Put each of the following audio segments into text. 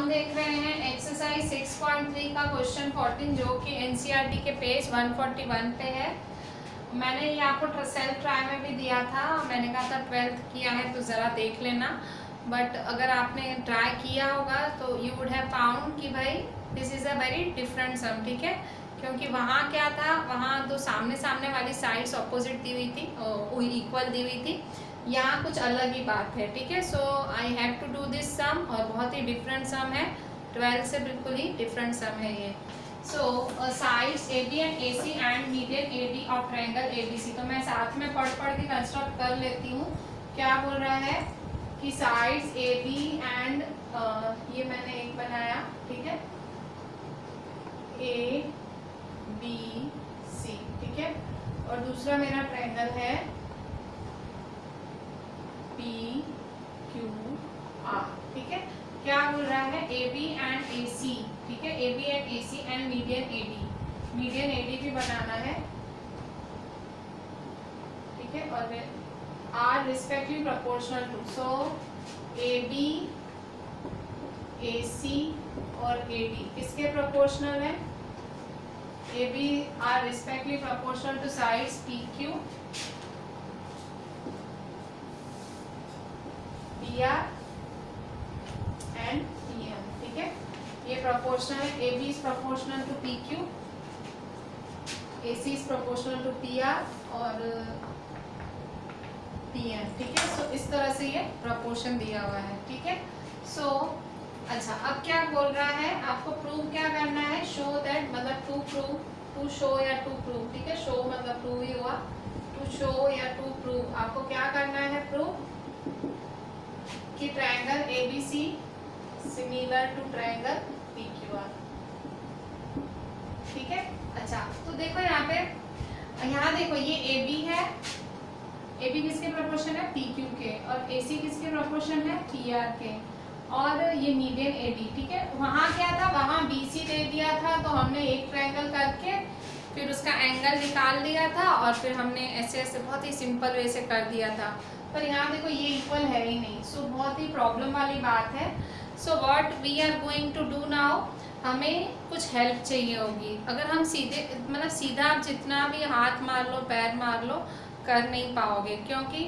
हम देख रहे हैं एक्सरसाइज 6.3 का क्वेश्चन 14 जो कि एनसीईआरटी के पेज 141 पे है। मैंने ये आपको सेल्फ ट्राई में भी दिया था, मैंने कहा था 12th किया है तो ज़रा देख लेना, बट अगर आपने ट्राई किया होगा तो यू वुड हैव फाउंड कि भाई this is a very different sum, ठीक है। क्योंकि वहाँ क्या था, वहाँ तो सामने सामने वाली साइड्स अपोजिट दी हुई थी, इक्वल दी हुई थी। यहाँ कुछ अलग ही बात है, ठीक है। So I have to do this sum और बहुत ही डिफरेंट सम है, 12 से बिल्कुल ही डिफरेंट सम है ये। So sides A B and A C and median A D of triangle A B C. तो मैं साथ में पढ़ के कंस्ट्रक्ट कर लेती हूँ। क्या बोल रहा है कि साइड्स ए बी एंड ये मैंने एक बनाया, ठीक है, ए बी सी, ठीक है, और दूसरा मेरा ट्रायंगल है पी क्यू आर, ठीक है। क्या बोल रहा है A B and A C, ठीक है, A B and A C and median A D, median A D भी बनाना है, ठीक है, और are respectively proportional to. So A B A C और ए डी किसके प्रोपोर्शनल है, A B are respectively proportional to sides P Q P R and P M, ठीक है। ये प्रोपोर्शनल है, A B is proportional to P Q, A C is proportional to P are और P M, ठीक है। सो इस तरह से ये प्रोपोर्शन दिया हुआ है, ठीक है। सो अच्छा, अब क्या बोल रहा है, आपको प्रूव क्या करना है, शो दैट, मतलब टू प्रूव, टू शो या टू प्रूव, ठीक है। शो मतलब प्रूव ही हुआ, टू शो या टू प्रूव, आपको क्या करना है, प्रूव कि triangle A B C similar to triangle P Q R, ठीक है। अच्छा, तो देखो यहाँ पे, यहाँ देखो ये ए बी है, ए बी किसके प्रोपोर्शन है, पी क्यू के, और ए सी किसके प्रोपोर्शन है, पी आर के, और ये मीडियन ए डी, ठीक है। वहाँ क्या था, वहाँ बी सी दे दिया था तो हमने एक ट्रायंगल करके फिर उसका एंगल निकाल लिया था और फिर हमने ऐसे ऐसे बहुत ही सिंपल वे से कर दिया था, पर यहाँ देखो ये इक्वल है ही नहीं। सो बहुत ही प्रॉब्लम वाली बात है। So what we are going to do now, हमें कुछ हेल्प चाहिए होगी। अगर हम सीधे, मतलब सीधा आप जितना भी हाथ मार लो, पैर मार लो, कर नहीं पाओगे, क्योंकि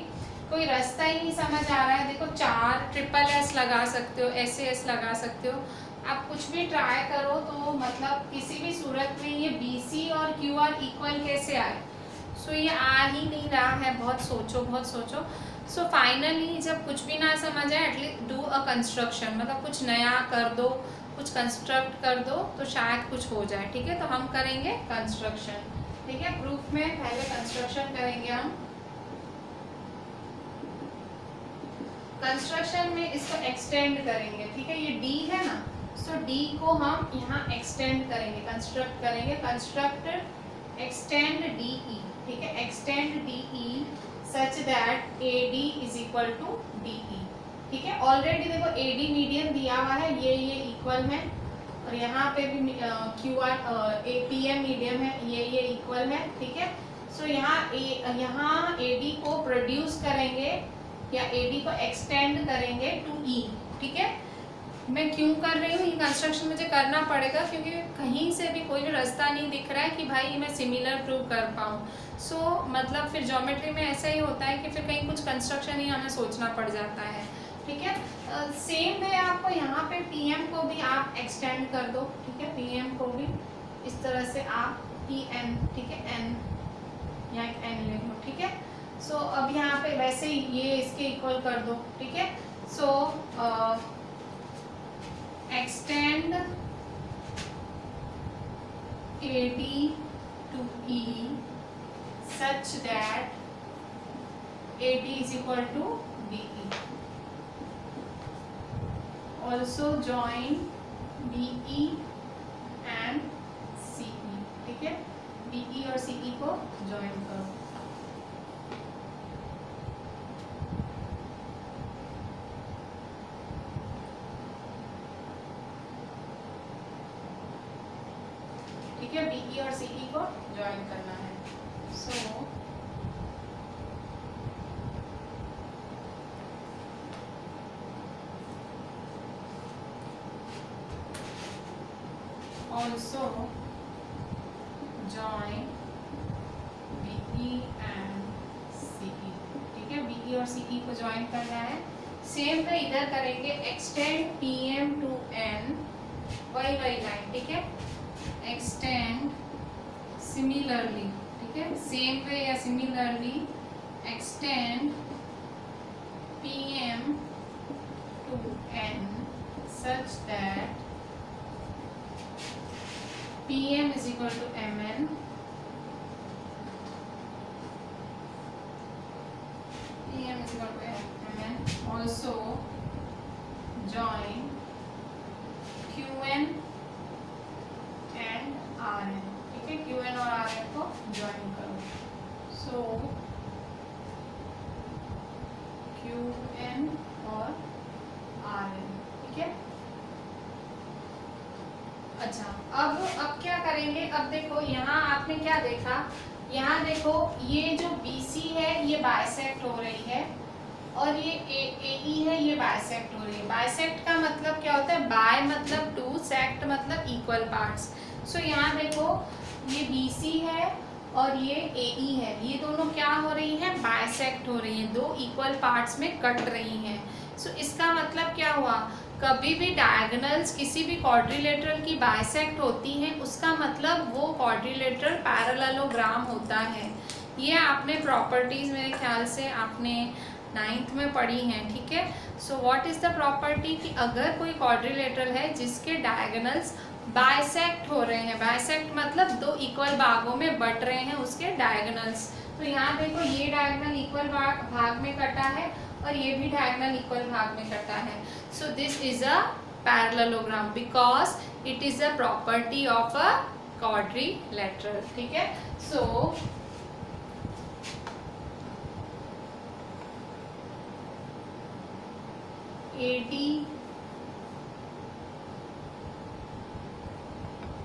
कोई रास्ता ही नहीं समझ आ रहा है। देखो 4 ट्रिपल एस लगा सकते हो, एस एस लगा सकते हो, आप कुछ भी ट्राई करो तो मतलब किसी भी सूरत में ये बी सी और क्यू आर इक्वल कैसे आए। सो ये आ ही नहीं रहा है, बहुत सोचो बहुत सोचो। सो फाइनली जब कुछ भी ना समझ आए, एटलीस्ट डू अ कंस्ट्रक्शन, मतलब कुछ नया कर दो, कुछ कंस्ट्रक्ट कर दो तो शायद कुछ हो जाए, ठीक है। तो हम करेंगे कंस्ट्रक्शन, ठीक है। प्रूफ में पहले कंस्ट्रक्शन करेंगे हम। कंस्ट्रक्शन में इसको एक्सटेंड करेंगे, ठीक है, ये डी है ना, सो डी को हम यहाँ एक्सटेंड करेंगे, कंस्ट्रक्ट करेंगे, कंस्ट्रक्ट एक्सटेंड डी ई, ठीक है, extend D E such that A D is equal to D E, ठीक है। ऑलरेडी देखो ए डी मीडियन दिया हुआ है, ये इक्वल है, और यहाँ पे भी Q R A P M medium है, ये इक्वल है, ठीक है। सो यहाँ ए डी को प्रोड्यूस करेंगे या ए डी को एक्सटेंड करेंगे टू ई, ठीक है। मैं क्यों कर रही हूँ, ये कंस्ट्रक्शन मुझे करना पड़ेगा क्योंकि कहीं से भी कोई भी रास्ता नहीं दिख रहा है कि भाई मैं सिमिलर प्रूव कर पाऊँ। सो मतलब फिर ज्योमेट्री में ऐसा ही होता है कि फिर कहीं कुछ कंस्ट्रक्शन ही हमें सोचना पड़ जाता है, ठीक है। सेम वे आपको यहाँ पे पी एम को भी आप एक्सटेंड कर दो, ठीक है, पी एम को भी इस तरह से आप पी एन, ठीक है, एन, यहाँ एक एन ले लो, ठीक है। सो अब यहाँ पे वैसे ही ये इसके इक्वल कर दो, ठीक है। So extend A D to E such that A D is equal to D E, also join D E and C E, ठीक है, डी ई और सी ई को ज्वाइन करो। ठीक है, बीई और सीई को ज्वाइन करना है। सो also join BE and CE, ठीक है, BE और CE को ज्वाइन करना है। सेम वे इधर करेंगे, एक्सटेंड PM to N, वही लाइन, ठीक है, एक्सटेंड सिमिलरली, ठीक है, सेम वे या similarly extend PM to N such that PM is equal to MN, PM is equal to MN, also join QN and RN, ठीक है, QN और RN को ज्वाइन करो। सो QN और RN, ठीक है। अच्छा, अब क्या करेंगे, अब देखो यहाँ आपने क्या देखा, यहाँ देखो ये जो BC है ये बाइसेक्ट हो रही है और ये AE है ये बाइसेक्ट हो रही है। बाइसेक्ट का मतलब क्या होता है, बाय मतलब टू, सेक्ट मतलब इक्वल पार्ट्स। सो यहाँ देखो ये BC है और ये AE है, ये दोनों क्या हो रही हैं, बाइसेक्ट हो रही हैं, दो इक्वल पार्ट्स में कट रही हैं। सो इसका मतलब क्या हुआ, कभी भी डायगोनल्स किसी भी क्वाड्रिलेटरल की बाइसेक्ट होती हैं उसका मतलब वो क्वाड्रिलेटरल पैरेललोग्राम होता है। ये आपने प्रॉपर्टीज मेरे ख्याल से आपने 9th में पढ़ी हैं, ठीक है। So what is the property कि अगर कोई क्वाड्रिलेटरल है जिसके डायगोनल्स बाइसेक्ट हो रहे हैं, बाइसेक्ट मतलब दो इक्वल भागों में बट रहे हैं उसके डायगोनल्स, तो यहाँ देखो ये डायगोनल इक्वल भाग में कटा है और ये भी डायगोनल इक्वल भाग में कटा है। सो this is a parallelogram because it is a property of a quadrilateral, ठीक है। सो AD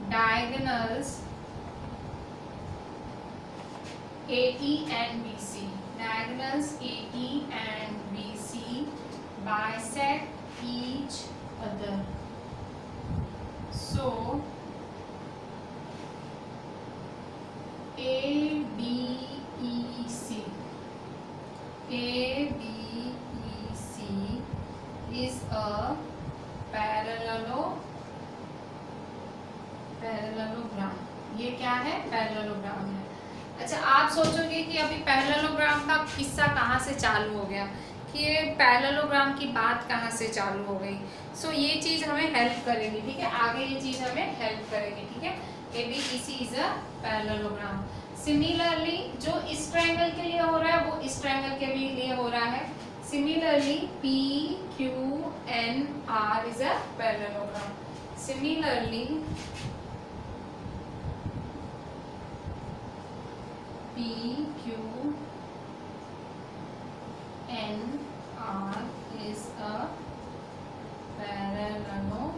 diagonals AE and BC, diagonals AE and BC bisect each other. So ABEC is a parallelogram. ये क्या है, parallelogram है। अच्छा, आप सोचोगे कि अभी पैरेललोग्राम का किस्सा कहाँ से चालू हो गया, कि ये पैरेललोग्राम की बात कहाँ से चालू हो गई। सो ये चीज़ हमें हेल्प करेगी, ठीक है, आगे ये चीज़ हमें हेल्प करेगी, ठीक है। ABEC is a parallelogram. Similarly जो इस ट्रायंगल के लिए हो रहा है वो इस ट्रायंगल के भी लिए हो रहा है। Similarly PQNR is a parallelogram. Similarly, PQNR is a parallelogram.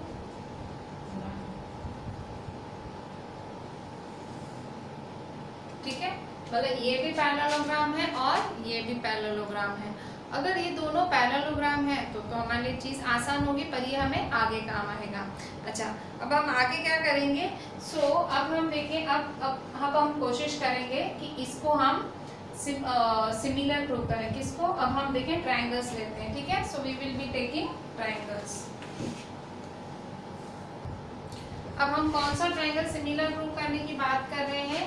ठीक है, मतलब ये भी पैरेललोग्राम है और ये भी पैरेललोग्राम है। अगर ये दोनों पैरेललोग्राम है तो हमारे लिए चीज़ आसान होगी, पर ये हमें आगे काम आएगा। अच्छा, अब हम आगे क्या करेंगे, अब हम देखें, अब हम कोशिश करेंगे कि इसको हम सिमिलर प्रूव करें। किसको, अब हम देखें ट्रायंगल्स लेते हैं, ठीक है। So we will be taking triangles. अब हम कौन सा ट्रायंगल सिमिलर प्रूव करने की बात कर रहे हैं,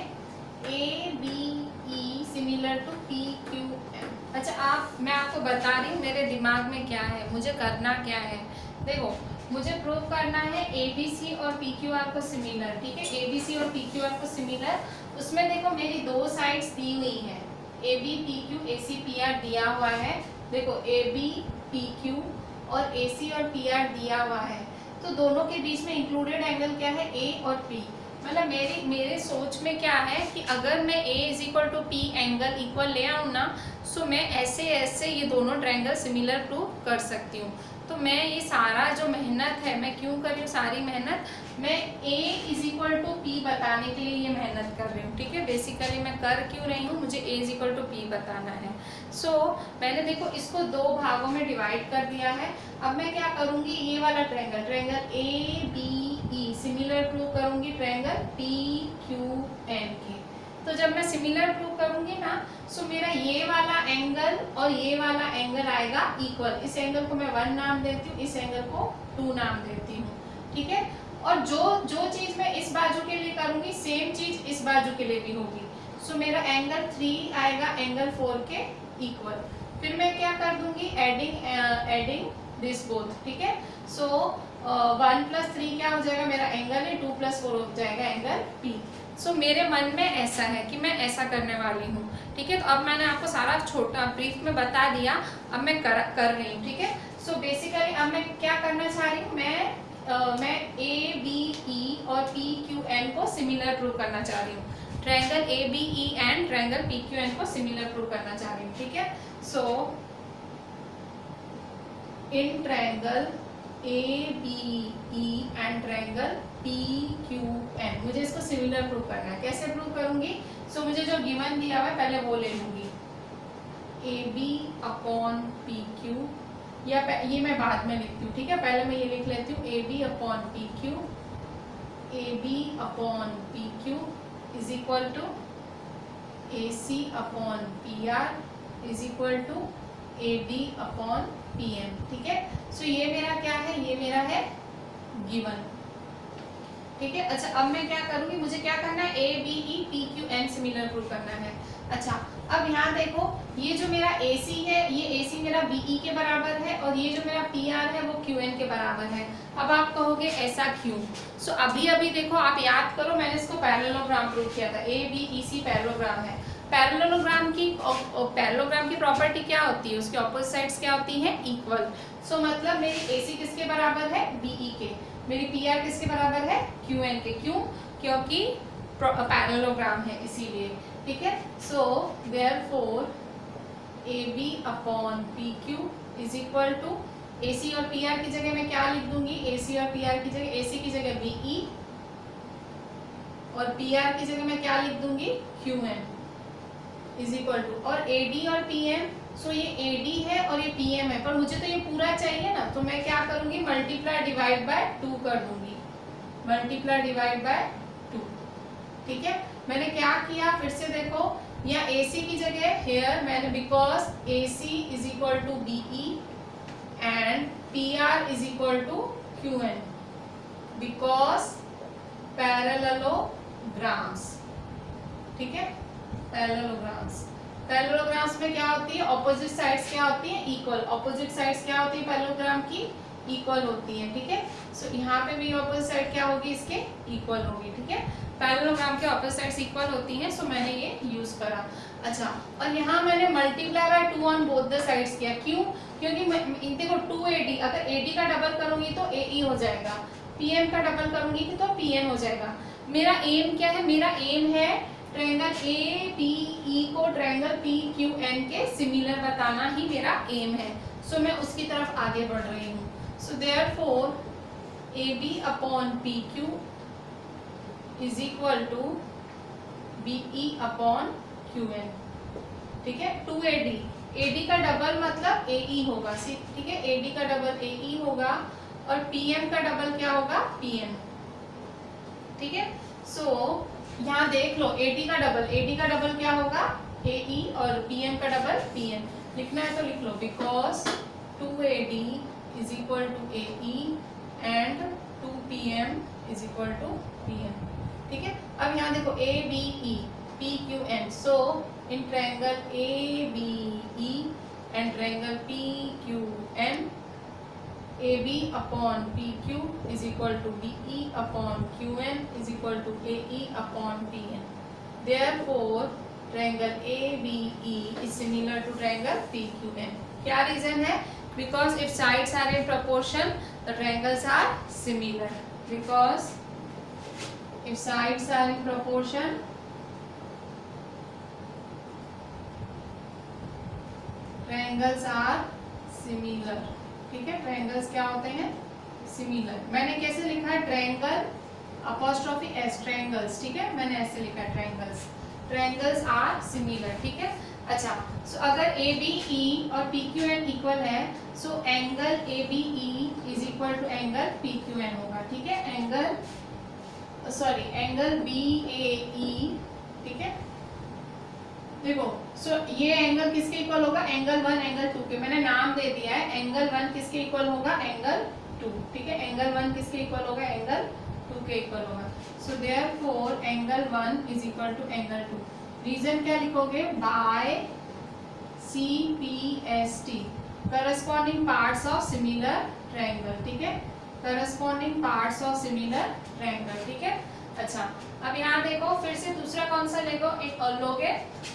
ABE सिमिलर टू PQN। अच्छा, मैं आपको बता रही हूँ मेरे दिमाग में क्या है, मुझे करना क्या है। देखो, मुझे प्रूव करना है ABC और PQR को सिमिलर, ठीक है, ABC और PQR को सिमिलर। उसमें देखो मेरी दो साइड्स दी हुई हैं, AB PQ AC PR दिया हुआ है। देखो AB PQ और AC और PR दिया हुआ है, तो दोनों के बीच में इंक्लूडेड एंगल क्या है, A और P। मतलब मेरे सोच में क्या है कि अगर मैं A is equal to P angle equal ले आऊँ ना, सो मैं ऐसे ये दोनों ट्रायंगल सिमिलर प्रूव कर सकती हूँ। तो मैं ये सारा जो मेहनत है, मैं क्यों कर रही हूँ सारी मेहनत, मैं A is equal to P बताने के लिए ये मेहनत कर रही हूँ, ठीक है। बेसिकली मैं कर क्यों रही हूँ, मुझे A is equal to P बताना है। सो मैंने देखो इसको दो भागों में डिवाइड कर दिया है। अब मैं क्या करूँगी, ये वाला triangle ABEC E similar prove करूंगी ट्रायंगल पी क्यू एन के। तो जब मैं सिमिलर प्रूव करूंगी ना, सो मेरा ये वाला एंगल और ये वाला एंगल आएगा इक्वल। इस एंगल को मैं 1 नाम देती हूँ, इस एंगल को 2 नाम देती हूँ, ठीक है। और जो चीज मैं इस बाजू के लिए करूंगी सेम चीज इस बाजू के लिए भी होगी। सो मेरा एंगल 3 आएगा एंगल 4 के इक्वल। फिर मैं क्या कर दूंगी, एडिंग दिस बोथ, ठीक है। सो 1 + 3 क्या हो जाएगा, मेरा एंगल है, 2 + 4 हो जाएगा एंगल पी। सो मेरे मन में ऐसा है कि मैं ऐसा करने वाली हूँ, ठीक है। तो अब मैंने आपको सारा छोटा ब्रीफ में बता दिया, अब मैं कर रही हूँ, ठीक है। सो बेसिकली अब मैं क्या करना चाह रही हूँ, मैं ए बी ई और पी क्यू एन को सिमिलर प्रूव करना चाह रही हूँ। Triangle A B E and triangle P Q N को सिमिलर प्रूव करना चाह रही हूँ, ठीक है। So in triangle A B E and triangle P Q N मुझे इसको सिमिलर प्रूव करना है। कैसे प्रूव करूंगी, सो मुझे जो गिवन दिया हुआ है पहले वो ले लूंगी, A B upon P Q, या ये मैं बाद में लिखती हूँ, ठीक है। पहले मैं ये लिख लेती हूँ, A B upon P Q, A B upon P Q is equal to A C upon P R is equal to A D upon P M, ठीक है। सो ये मेरा क्या है, ये मेरा है गिवन, ठीक है। अच्छा अब मैं क्या करूंगी, मुझे क्या करना है, A B E P Q N similar prove करना है। अच्छा अब यहाँ देखो, ये जो मेरा ए सी है, ये ए सी मेरा बी ई के बराबर है, और ये जो मेरा पी आर है वो क्यू एन के बराबर है। अब आप कहोगे ऐसा क्यों, सो अभी देखो आप याद करो, मैंने इसको पैरेललोग्राम प्रूव किया था, A B E C parallelogram है। पैरेललोग्राम की प्रॉपर्टी क्या होती है, उसकी ऑपोजिट साइड्स क्या होती हैं, इक्वल। सो मतलब मेरी ए सी किसके बराबर है, बी ई के, मेरी पी आर किसके बराबर है, क्यू एन के। क्यों, क्योंकि पैरेललोग्राम है इसीलिए, ठीक है। So therefore A B upon P Q is equal to A C और पी आर की जगह मैं क्या लिख दूंगी, ए सी और पी आर की जगह, ए सी की जगह बी ई और पी आर की जगह मैं क्या लिख दूंगी, Q N is equal to, और ए डी और पी एम, सो ये ए डी है और ये पी एम है, पर मुझे तो ये पूरा चाहिए ना, तो मैं क्या करूंगी, मल्टीप्लाई डिवाइड बाय 2 कर दूंगी, मल्टीप्लाई डिवाइड बाय 2, ठीक है। मैंने क्या किया, फिर से देखो, या ए सी की जगह हेयर मैंने, because A C is equal to B E and P R is equal to Q N, because parallelograms, ठीक है। पैरेललोग्राम्स में क्या होती है, ऑपोजिट साइड्स क्या होती है, इक्वल। ऑपोजिट साइड्स क्या होती है पैरेललोग्राम की, इक्वल होती है, ठीक है। सो यहाँ पे भी ऑपोजिट साइड क्या होगी, इसके इक्वल होगी, ठीक है। पैरेललोग्राम के ऑपोजिट साइड्स इक्वल होती हैं, सो मैंने ये यूज करा। अच्छा और यहाँ मैंने multiply by 2 on both the sides किया, क्यों, क्योंकि देखो 2AD, अगर AD का डबल करूंगी तो AE हो जाएगा, PM का डबल करूंगी तो PN हो जाएगा। मेरा एम क्या है, मेरा एम है ट्रायंगल ABE को ट्रायंगल PQN के सिमिलर बताना ही मेरा एम है। सो मैं उसकी तरफ आगे बढ़ रही हूँ। So therefore AB upon PQ is equal to BE upon QN, ठीक है। 2AD, AD का डबल मतलब AE होगा, ठीक है। AD का डबल AE होगा और PM का डबल क्या होगा, PN, ठीक है। सो यहाँ देख लो, AD का डबल क्या होगा, AE, और PM का डबल PN। लिखना है तो लिख लो, because 2AD is equal to AE and 2PM is equal to PN, ठीक है। अब यहाँ देखो ABE PQN, so in triangle ABE and triangle PQN, AB upon PQ is equal to BE upon QN is equal to AE upon PN. Therefore, triangle ABE is similar to triangle PQN. क्या reason है? Because if sides are in proportion, the triangles are similar. Because if sides are in proportion, triangles are similar. ठीक है, triangles क्या होते हैं, similar. मैंने कैसे लिखा है, ट्रायंगल अपॉस्ट्रोफी एस, ट्रायंगल्स, ठीक है, मैंने ऐसे लिखा है ट्रायंगल्स आर सिमिलर, ठीक है। अच्छा, सो अगर ABE और PQN इक्वल है, so angle ABE is equal to angle PQN होगा, ठीक है, एंगल BAE, ठीक है। देखो ये एंगल किसके इक्वल होगा, एंगल 1 एंगल 2 के, मैंने नाम दे दिया है, एंगल 1 किसके इक्वल होगा, एंगल 2, ठीक है, एंगल 1 किसके इक्वल होगा, एंगल 2 के इक्वल होगा। So therefore angle 1 is equal to angle 2। Reason क्या लिखोगे, by CPST corresponding parts of similar triangle, ठीक है, corresponding parts of similar triangle, ठीक है। अच्छा, अब यहाँ देखो फिर से दूसरा कौन सा लोगे,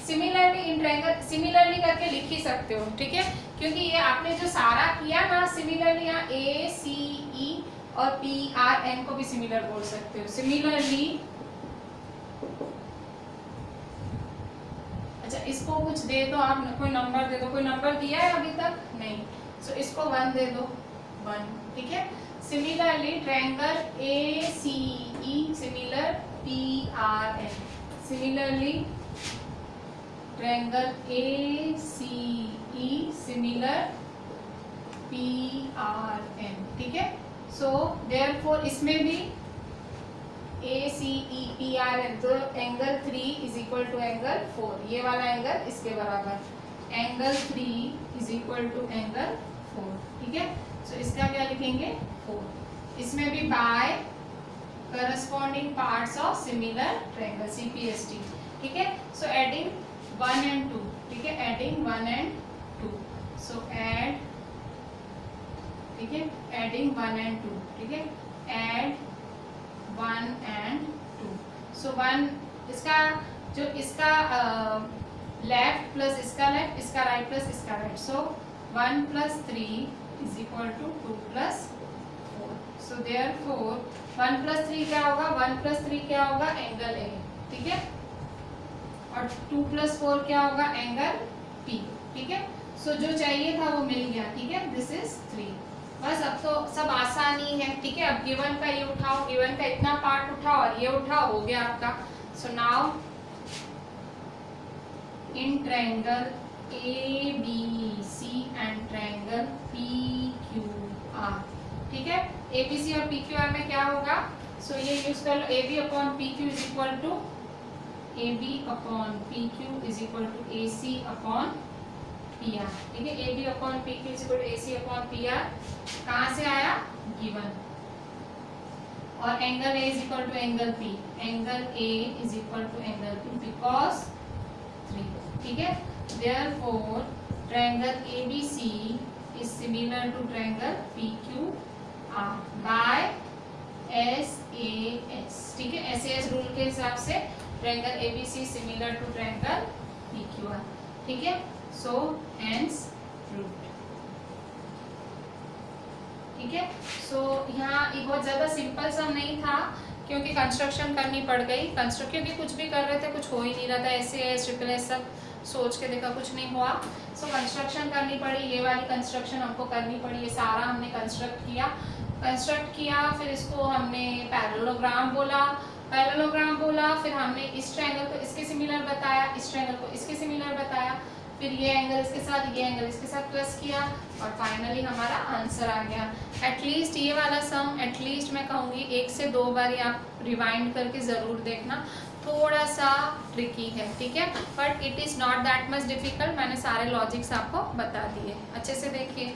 सिमिलरली इन ट्रायंगल, सिमिलरली करके लिख ही सकते हो, ठीक है, क्योंकि ये आपने जो सारा किया ना सिमिलरली, यहाँ ACE और PRN को भी सिमिलर बोल सकते हो, सिमिलरली। अच्छा, इसको कुछ दे दो आप, कोई नंबर दे दो, कोई नंबर दिया है अभी तक नहीं, सो इसको 1 दे दो, 1, ठीक है। Similarly triangle ACE similar PRN, similarly triangle ACE similar PRN, ठीक है। सो देयरफॉर इसमें भी ACE PRN, तो angle 3 is equal to angle 4, ये वाला एंगल इसके बराबर, angle 3 is equal to angle 4, ठीक है। सो इसका क्या लिखेंगे, 4। इसमें भी by corresponding parts of similar triangle CPST, ठीक है। सो एडिंग 1 and 2, ठीक है, एडिंग 1 and 2, सो एड, ठीक है, एडिंग 1 and 2, ठीक है, एड 1 and 2, सो 1 इसका जो इसका लेफ्ट प्लस इसका लेफ्ट, इसका राइट प्लस इसका right, so 1 + 3 is equal to 2 + 4, so therefore 1 + 3 क्या होगा, 1 + 3 क्या होगा, एंगल A, ठीक है, और 2 + 4 क्या होगा, एंगल P, ठीक है। सो जो चाहिए था वो मिल गया, ठीक है, दिस इज 3। बस अब तो सब आसानी है, ठीक है। अब गिवन का ये उठाओ, गिवन का इतना पार्ट उठाओ और ये उठाओ, हो गया आपका। So now in triangle ABC and triangle PQR, ठीक है, ABC और PQR में क्या होगा, सो ये यूज कर लो, AB/PQ is equal to AB/PQ is equal to AC/PR, ठीक है, AB/PQ is equal to AC/PR कहाँ से आया, गिवन, और angle A is equal to angle P, angle A is equal to angle P because 3, ठीक है। Therefore triangle ABC is similar to triangle PQR by SAS, ठीक है, SAS rule के हिसाब से triangle ABC similar to triangle PQR, ठीक है। So hence proved, ठीक है। सो यहाँ ये बहुत ज़्यादा सिंपल सा नहीं था, क्योंकि कंस्ट्रक्शन करनी पड़ गई, क्योंकि कुछ भी कर रहे थे कुछ हो ही नहीं रहा था, SAS SSS सब सोच के देखा कुछ नहीं हुआ, सो कंस्ट्रक्शन करनी पड़ी, ये वाली कंस्ट्रक्शन हमको करनी पड़ी, ये सारा हमने कंस्ट्रक्ट किया, फिर इसको हमने पैरेललोग्राम बोला, फिर हमने इस ट्रायंगल को इसके सिमिलर बताया, इस ट्रायंगल को इसके सिमिलर बताया, फिर ये एंगल इसके साथ, ये एंगल इसके साथ प्लस किया, और फाइनली हमारा आंसर आ गया। एटलीस्ट ये वाला सम एटलीस्ट मैं कहूँगी 1 से 2 बार आप रिवाइंड करके ज़रूर देखना, थोड़ा सा ट्रिकी है, ठीक है, but it is not that much difficult, मैंने सारे लॉजिक्स आपको बता दिए, अच्छे से देखिए।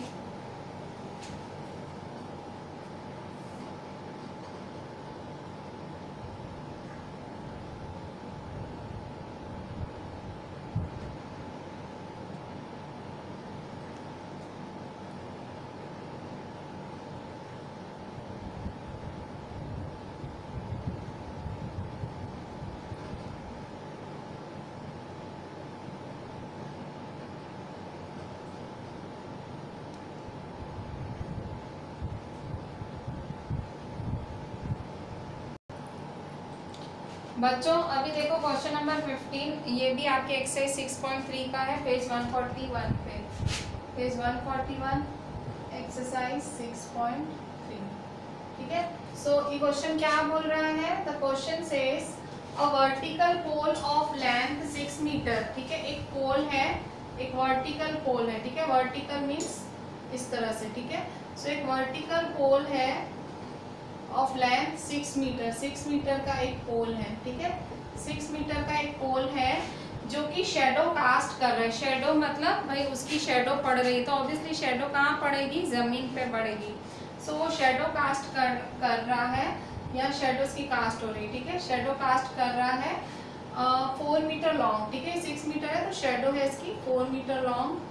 बच्चों अभी देखो क्वेश्चन नंबर 15, ये भी आपके एक्सरसाइज 6.3 का है, पेज 141 पे, पेज 141 एक्सरसाइज 6.3, ठीक है। सो ये क्वेश्चन क्या बोल रहा है, the question says a vertical pole of length 6 metre, ठीक है, एक पोल है, एक वर्टिकल पोल है, ठीक है, वर्टिकल मीन्स इस तरह से, ठीक है। सो एक वर्टिकल पोल है ऑफ लेंथ 6 मीटर, 6 मीटर का एक पोल है, ठीक है, 6 मीटर का एक पोल है जो कि शेडो कास्ट कर रहा है। शेडो मतलब भाई उसकी शेडो पड़ रही है, तो ऑब्वियसली शेडो कहाँ पड़ेगी, जमीन पे पड़ेगी। सो वो शेडो कास्ट कर रहा है या शेडोज की कास्ट हो रही है, ठीक है, शेडो कास्ट कर रहा है 4 मीटर लॉन्ग, ठीक है, 6 मीटर है तो शेडो है इसकी 4 metre long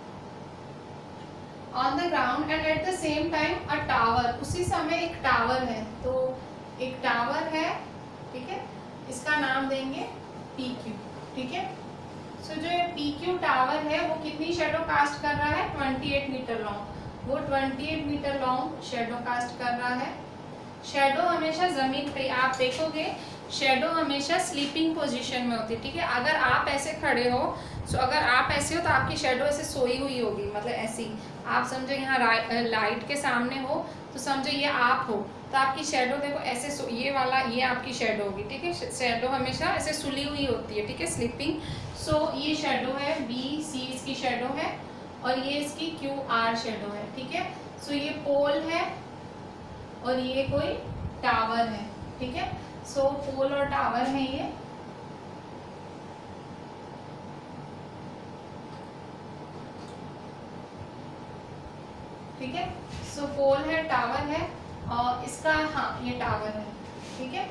on the ground and at the same time a tower, उसी समय एक टावर है, तो एक टावर है, ठीक है, इसका नाम देंगे PQ, ठीक है। सो जो ये PQ टावर है वो कितनी शेडो कास्ट कर रहा है, 28 मीटर लॉन्ग, वो 28 मीटर लॉन्ग शेडो कास्ट कर रहा है। शेडो हमेशा जमीन पे, आप देखोगे शेडो हमेशा स्लीपिंग पोजीशन में होती है, ठीक है, अगर आप ऐसे खड़े हो, सो अगर आप ऐसे हो तो आपकी शेडो ऐसे सोई हुई होगी, मतलब ऐसी, आप समझो यहाँ लाइट के सामने हो तो समझो ये आप हो, तो आपकी शेडो देखो ऐसे ये वाला, ये आपकी शेडो होगी, ठीक है, शेडो हमेशा ऐसे सुली हुई होती है, ठीक है, स्लीपिंग। सो ये शेडो है BC, इसकी शेडो है, और ये इसकी QR शेडो है, ठीक है। सो ये पोल है और ये कोई टावर है, ठीक है, सो पोल और टावर है ये, ठीक है। सो पोल है, टावर है, और इसका, हाँ ये टावर है, ठीक है।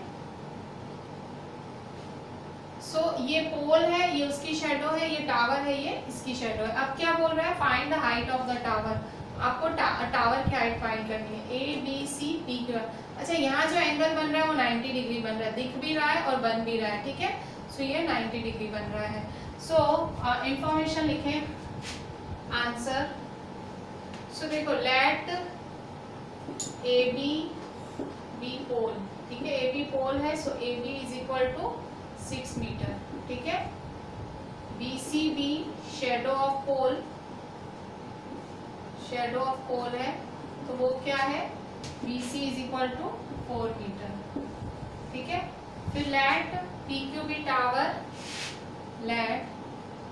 सो ये पोल है, ये उसकी शेडो है, ये टावर है, ये इसकी शेडो है। अब क्या बोल रहा है, find the height of the tower, आपको टावर की हाइट फाइंड करनी है, ABCD। अच्छा, यहाँ जो एंगल बन रहा है वो 90 डिग्री बन रहा है, दिख भी रहा है और बन भी रहा है, ठीक है, सो ये 90 डिग्री बन रहा है। सो इंफॉर्मेशन लिखें, आंसर। सो देखो, लेट AB बी पोल, ठीक है, AB पोल है, सो AB is equal to 6 metre, ठीक है, BCB shadow of pole, shadow of pole है, तो वो क्या है, BC is equal to 4 metre, ठीक है। फिर let PQB tower, let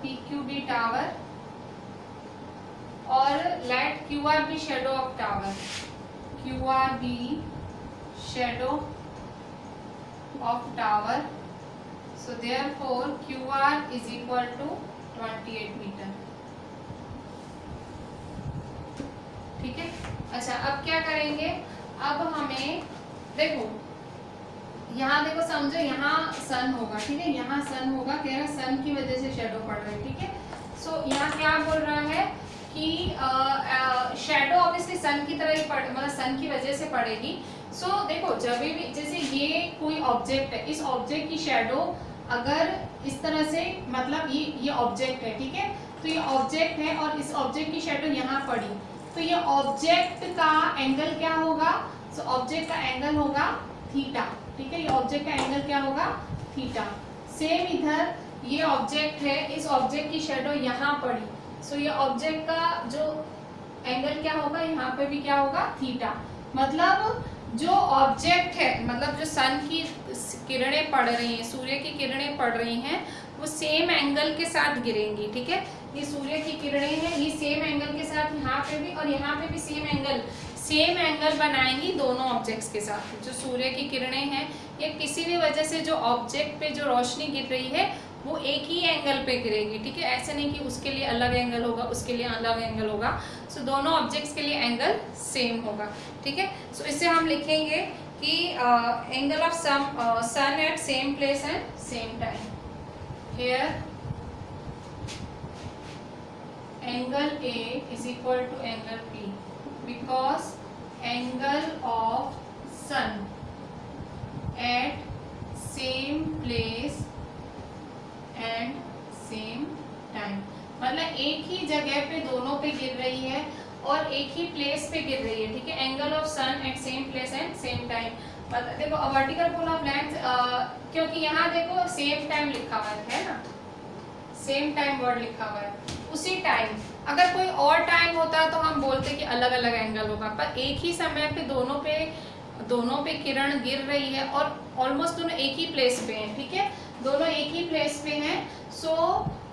PQB tower और let QRB shadow of tower, QRB shadow of tower. So therefore QR is equal to 28 metre, ठीक है। अच्छा, अब क्या करेंगे, अब हमें देखो, यहाँ देखो, समझो यहाँ सन होगा, ठीक है, यहाँ सन होगा, कह रहा है सन की वजह से शेडो पड़ रही है, ठीक है। सो यहाँ क्या बोल रहा है कि शेडो ऑब्वियसली सन की तरह ही मतलब सन की वजह से पड़ेगी। सो देखो, जब भी जैसे ये कोई ऑब्जेक्ट है, इस ऑब्जेक्ट की शेडो अगर इस तरह से, मतलब ये ऑब्जेक्ट है, ठीक है, तो ये ऑब्जेक्ट है और इस ऑब्जेक्ट की शेडो यहाँ पड़ी, तो ये ऑब्जेक्ट का एंगल क्या होगा, सो ऑब्जेक्ट का एंगल होगा थीटा, ठीक है, ये ऑब्जेक्ट का एंगल क्या होगा, थीटा। सेम इधर ये ऑब्जेक्ट है, इस ऑब्जेक्ट की शेडो यहाँ पड़ी, सो ये ऑब्जेक्ट का जो एंगल क्या होगा, यहाँ पे भी क्या होगा, थीटा। मतलब जो ऑब्जेक्ट है, मतलब जो सन की किरणें पड़ रही हैं, सूर्य की किरणें पड़ रही हैं, वो सेम एंगल के साथ गिरेंगी, ठीक है, ये सूर्य की किरणें हैं, ये सेम एंगल के साथ यहाँ पे भी और यहाँ पे भी सेम एंगल बनाएंगी दोनों ऑब्जेक्ट्स के साथ। जो सूर्य की किरणें हैं, या किसी भी वजह से जो ऑब्जेक्ट पे जो रोशनी गिर रही है वो एक ही एंगल पे गिरेगी, ठीक है, ऐसे नहीं कि उसके लिए अलग एंगल होगा, उसके लिए अलग एंगल होगा। सो दोनों ऑब्जेक्ट्स के लिए एंगल सेम होगा, ठीक है। सो इससे हम लिखेंगे कि angle of sun at same place and same time, here angle A is equal to angle P because angle of sun at same place and same time, मतलब एक ही जगह पे दोनों पे गिर रही है और एक ही प्लेस पे गिर रही है, ठीक है, angle of sun at same place and same time. मतलब देखो, वर्टिकल पोल ऑफ लेंथ, क्योंकि यहाँ देखो सेम टाइम लिखा हुआ है ना, सेम टाइम वर्ड लिखा हुआ है, उसी टाइम। अगर कोई और टाइम होता तो हम बोलते कि अलग अलग एंगल होगा, पर एक ही समय पे दोनों पे किरण गिर रही है और ऑलमोस्ट दोनों एक ही प्लेस पे हैं, ठीक है, दोनों एक ही प्लेस पे हैं। सो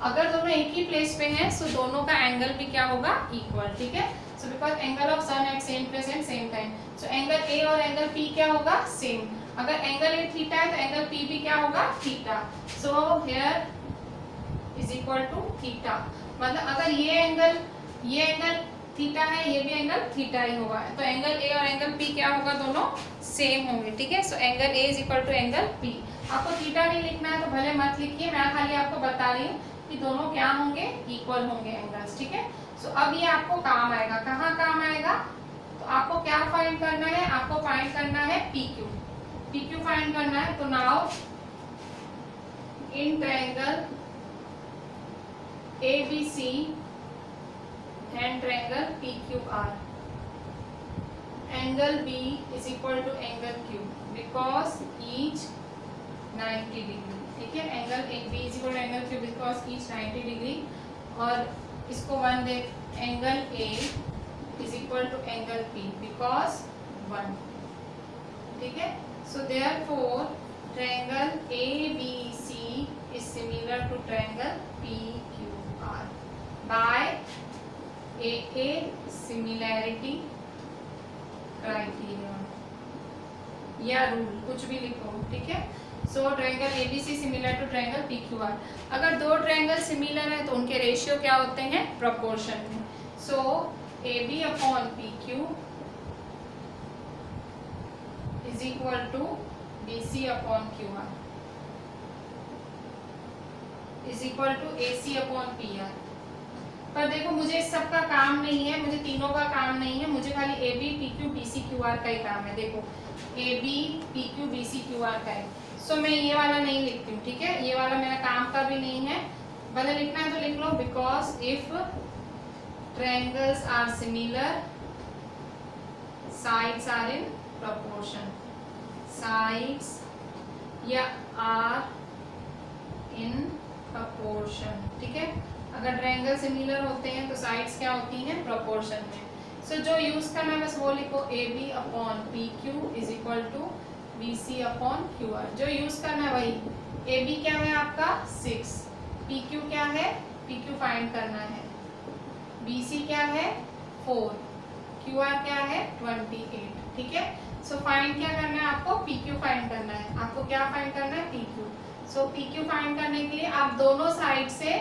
अगर दोनों एक ही प्लेस पे हैं, सो दोनों का एंगल भी क्या होगा, इक्वल, ठीक है। So because angle of sun at same place and same time, so angle A और एंगल पी क्या होगा, सेम। अगर एंगल ए थीटा है तो एंगल पी भी क्या होगा, theta. So here is equal to theta, मतलब अगर ये एंगल थीटा है, ये भी एंगल थीटा ही होगा, तो एंगल ए और एंगल पी क्या होगा, दोनों सेम होंगे, ठीक है। So angle A is equal to angle P. आपको थीटा नहीं लिखना है तो भले मत लिखिए, मैं खाली आपको बता रही हूँ कि दोनों क्या होंगे, इक्वल होंगे एंगल्स, ठीक है। सो अब ये आपको काम आएगा, कहाँ काम आएगा, तो आपको क्या फाइंड करना है, आपको फाइंड करना है पी क्यू फाइंड करना है। तो now in triangle ABC and triangle PQR, angle B is equal to angle Q because each 90 degree, ठीक है। Angle B is equal to angle Q because each 90 degree, और इसको 1 दे, angle A is equal to angle P because 1, ठीक है। So therefore triangle ABC is similar to triangle PQR by AA similarity criterion या rule, कुछ भी लिखो, ठीक है। So triangle ABC similar to triangle PQR। अगर दो ट्रायंगल सिमिलर है तो उनके रेशियो क्या होते हैं, प्रोपोर्शन में। So AB upon PQ is equal to BC upon QR is equal to AC upon PR। पर देखो मुझे इस सब का काम नहीं है, मुझे तीनों का काम नहीं है, मुझे खाली AB PQ BC QR का ही काम है। देखो AB PQ BC QR का है, सो मैं ये वाला नहीं लिखती हूँ, ठीक है। ये वाला मेरा काम का भी नहीं है, भले लिखना है तो लिख लो। Because if triangles are similar sides are in proportion, sides या आर इन प्रोपोर्शन, ठीक है। अगर ट्रायंगल सिमिलर होते हैं तो साइड्स क्या होती हैं, प्रोपोर्शन में। सो जो यूज करना है बस वो लिखो, AB upon PQ is equal to BC upon QR। जो यूज करना है वही, AB क्या है आपका 6, PQ क्या है, PQ फाइंड करना है, BC क्या है 4, QR क्या है 28, ठीक है। सो फाइंड क्या करना है आपको, PQ फाइंड करना है। आपको क्या फाइंड करना है, PQ। सो PQ फाइंड करने के लिए आप दोनों साइड से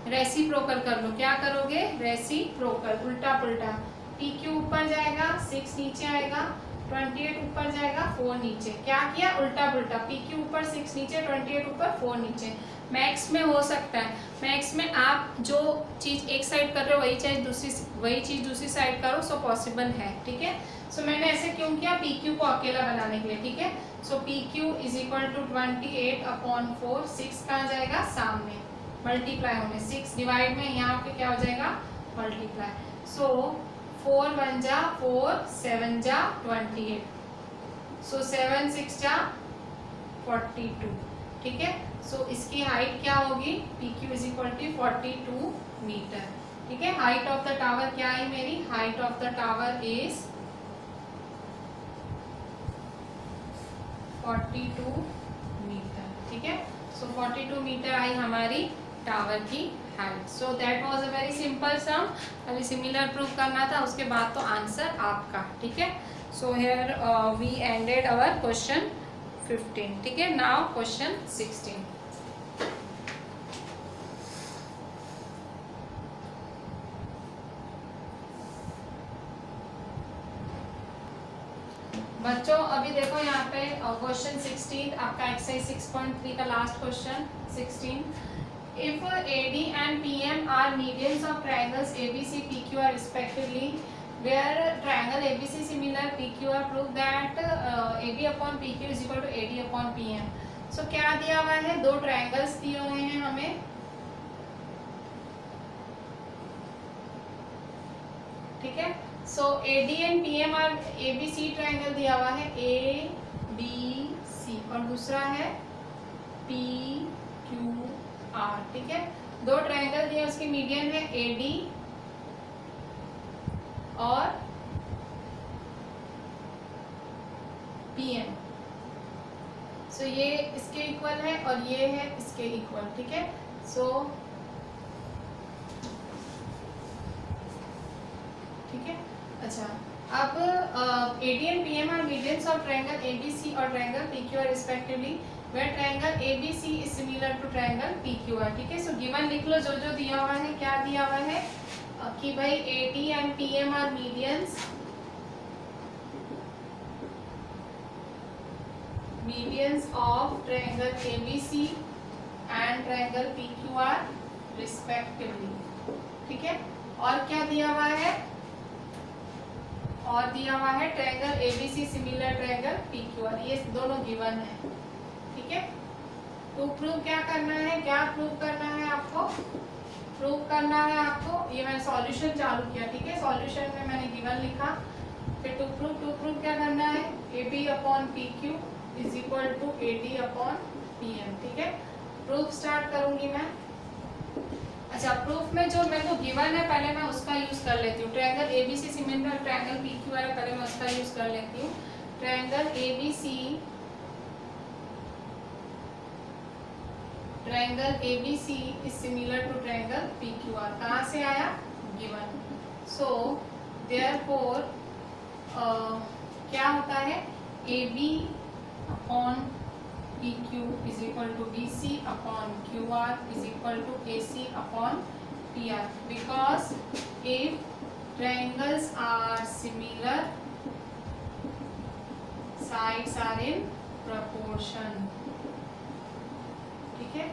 रेसिप्रोकल कर लो। क्या करोगे, रेसिप्रोकल, उल्टा पुल्टा। PQ ऊपर जाएगा, 6 नीचे आएगा, 28 ऊपर जाएगा, 4 नीचे। क्या किया, उल्टा पुल्टा। PQ ऊपर 6 नीचे, 28 ऊपर 4 नीचे। मैक्स में हो सकता है, मैक्स में आप जो चीज एक साइड कर रहे हो वही चीज दूसरी साइड करो, सो पॉसिबल है, ठीक है। सो मैंने ऐसे क्यों किया, PQ को अकेला बनाने के लिए, ठीक है। So PQ is equal to 28 upon 4, 6 कहाँ जाएगा, सामने, मल्टीप्लाई होने, 6 डिवाइड में यहाँ पे क्या हो जाएगा, मल्टीप्लाई। सो 4 1 जा 4, 7 जा 28, सो 7 6 जा 42, ठीक है। सो इसकी हाइट क्या होगी, PQ is equal to 42 metre, ठीक है। हाइट ऑफ द टावर क्या है मेरी, height of the tower is 42 metre, ठीक है। सो 42 मीटर आई हमारी टावर की height. So that was a very simple sum, अभी सिमिलर प्रूव करना था, उसके बाद तो आंसर आपका, ठीक है। So here we ended our question 15, ठीक है। Now question 16। बच्चों अभी देखो यहाँ पे क्वेश्चन 16 आपका एक्सरसाइज 6.3 का last question 16। If AD and PM are medians of triangles ABC, PQR respectively, where triangle ABC similar PQR prove that AB upon PQ is equal to AD upon PM. So क्या दिया हुआ है, दो triangles दिए हुए हैं हमें, ठीक है। सो AD एंड PM और ABC ट्रायंगल दिया हुआ है, ABC, और दूसरा है PQR, ठीक है। दो ट्रायंगल दिए, उसकी मीडियन है AD और PM। सो ये इसके इक्वल है और ये है इसके इक्वल, ठीक है। सो ठीक ठीक है। अच्छा, अब ADN PMR medians of triangle ABC और triangle PQR respectively, where triangle ABC is similar to triangle PQR, ठीक है। सो गिवन लिख लो जो जो दिया हुआ है। क्या दिया हुआ है कि भाई AD and PM are medians of triangle ABC and triangle PQR respectively, ठीक है। और क्या दिया हुआ है, और दिया हुआ है triangle ABC similar triangle PQR, ये दोनों गिवन है, ठीक है। तो प्रूव क्या करना है, क्या प्रूव करना है आपको, प्रूव करना है आपको, ये मैंने सॉल्यूशन चालू किया, ठीक है। सॉल्यूशन में मैंने गिवन लिखा, फिर टू प्रूव क्या करना है, AB upon PQ is equal to AD upon PM, ठीक है। प्रूफ स्टार्ट करूंगी मैं। अच्छा, प्रूफ में जो मेरे को गिवन है पहले मैं उसका यूज कर लेती हूँ। Triangle ABC similar triangle PQR है, पहले मैं उसका यूज कर लेती हूँ। Triangle ABC is similar to triangle PQR, कहाँ से आया, गिवन। सो देयरफॉर क्या होता है, AB upon PQ is equal to BC upon QR is equal to AC upon PR, because if triangles are similar, sides are in proportion, ठीक है।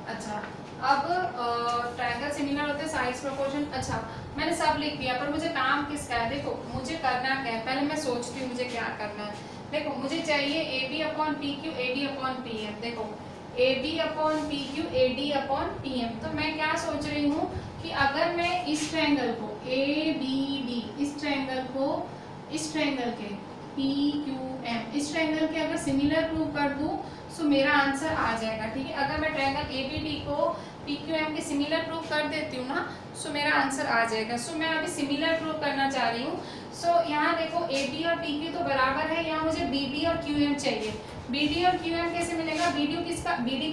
अच्छा, अब ट्रायंगल सिमिलर होते हैं, साइड्स प्रोपोर्शन। अच्छा, मैंने सब लिख दिया, पर मुझे काम किसका है, देखो मुझे करना क्या है, पहले मैं सोचती हूँ मुझे क्या करना है। देखो मुझे चाहिए AB upon PQ AD upon PM, देखो AB upon PQ AD upon PM। तो मैं क्या सोच रही हूँ कि अगर मैं इस ट्रायंगल को ABD, इस ट्रायंगल को इस ट्रायंगल के PQM, इस ट्रायंगल के अगर सिमिलर प्रूव कर दूँ सो मेरा आंसर आ जाएगा, ठीक है। अगर मैं ट्रायंगल ABD को PQM के सिमिलर प्रूव कर देती हूँ ना, सो मेरा आंसर आ जाएगा। सो मैं अभी सिमिलर प्रूव करना चाह रही हूँ। सो यहाँ देखो AB और PQ तो बराबर है, यहाँ मुझे BD और QM चाहिए। BD और QM कैसे मिलेगा, BD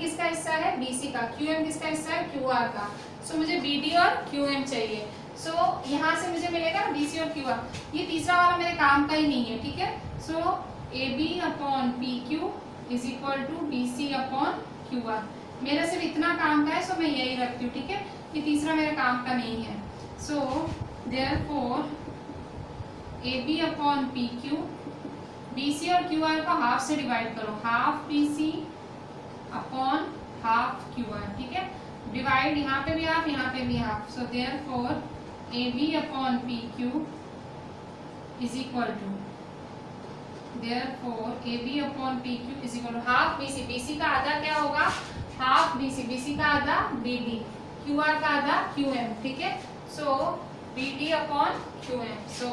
किसका हिस्सा है, BC का, QM किसका हिस्सा है, QR का। सो मुझे BD और QM चाहिए। सो यहाँ से मुझे मिलेगा BC और QR, ये तीसरा वाला मेरे काम का ही नहीं है, ठीक है। सो AB upon PQ is equal to BC upon QR, मेरा सिर्फ इतना काम का है, सो मैं यही रखती हूँ, ठीक है। ये तीसरा मेरे काम का नहीं है। So therefore AB upon PQ, BC और QR को हाफ से डिवाइड करो, half BC upon half QR, ठीक है। डिवाइड यहाँ पे भी हाफ, यहाँ पे भी half. So therefore AB upon PQ is equal to, therefore AB upon PQ is equal to half BC, BC का आधा क्या होगा, हाफ BC, BC का आधा BD, QR का आधा QM, ठीक है। सो BD अपॉन QM, सो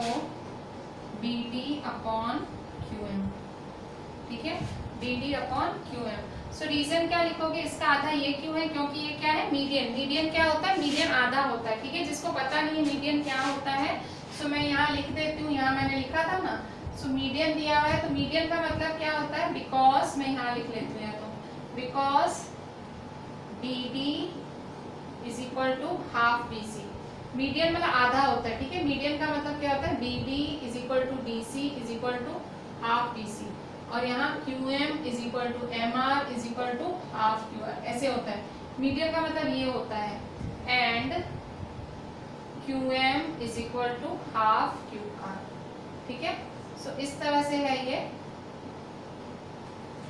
BD अपॉन QM, ठीक है, BD अपॉन QM। सो रीजन क्या लिखोगे, इसका आधा ये क्यों है, क्योंकि ये क्या है, मीडियन। मीडियन क्या होता है, मीडियन आधा होता है, ठीक है। जिसको पता नहीं है मीडियन क्या होता है, सो मैं यहाँ लिख देती हूँ, यहाँ मैंने लिखा था ना। सो मीडियन दिया हुआ है, तो मीडियन का मतलब क्या होता है, बिकॉज, मैं यहाँ लिख लेती हूँ, तो because BD is equal to half BC, median मतलब आधा होता है, ठीक है। मीडियन का मतलब क्या होता है, BD is equal to DC is equal to half BC, और यहाँ QM is equal to MR is equal to half QR, ऐसे होता है। मीडियन का मतलब ये होता है, and QM is equal to half QR, ठीक है। सो इस तरह से है ये,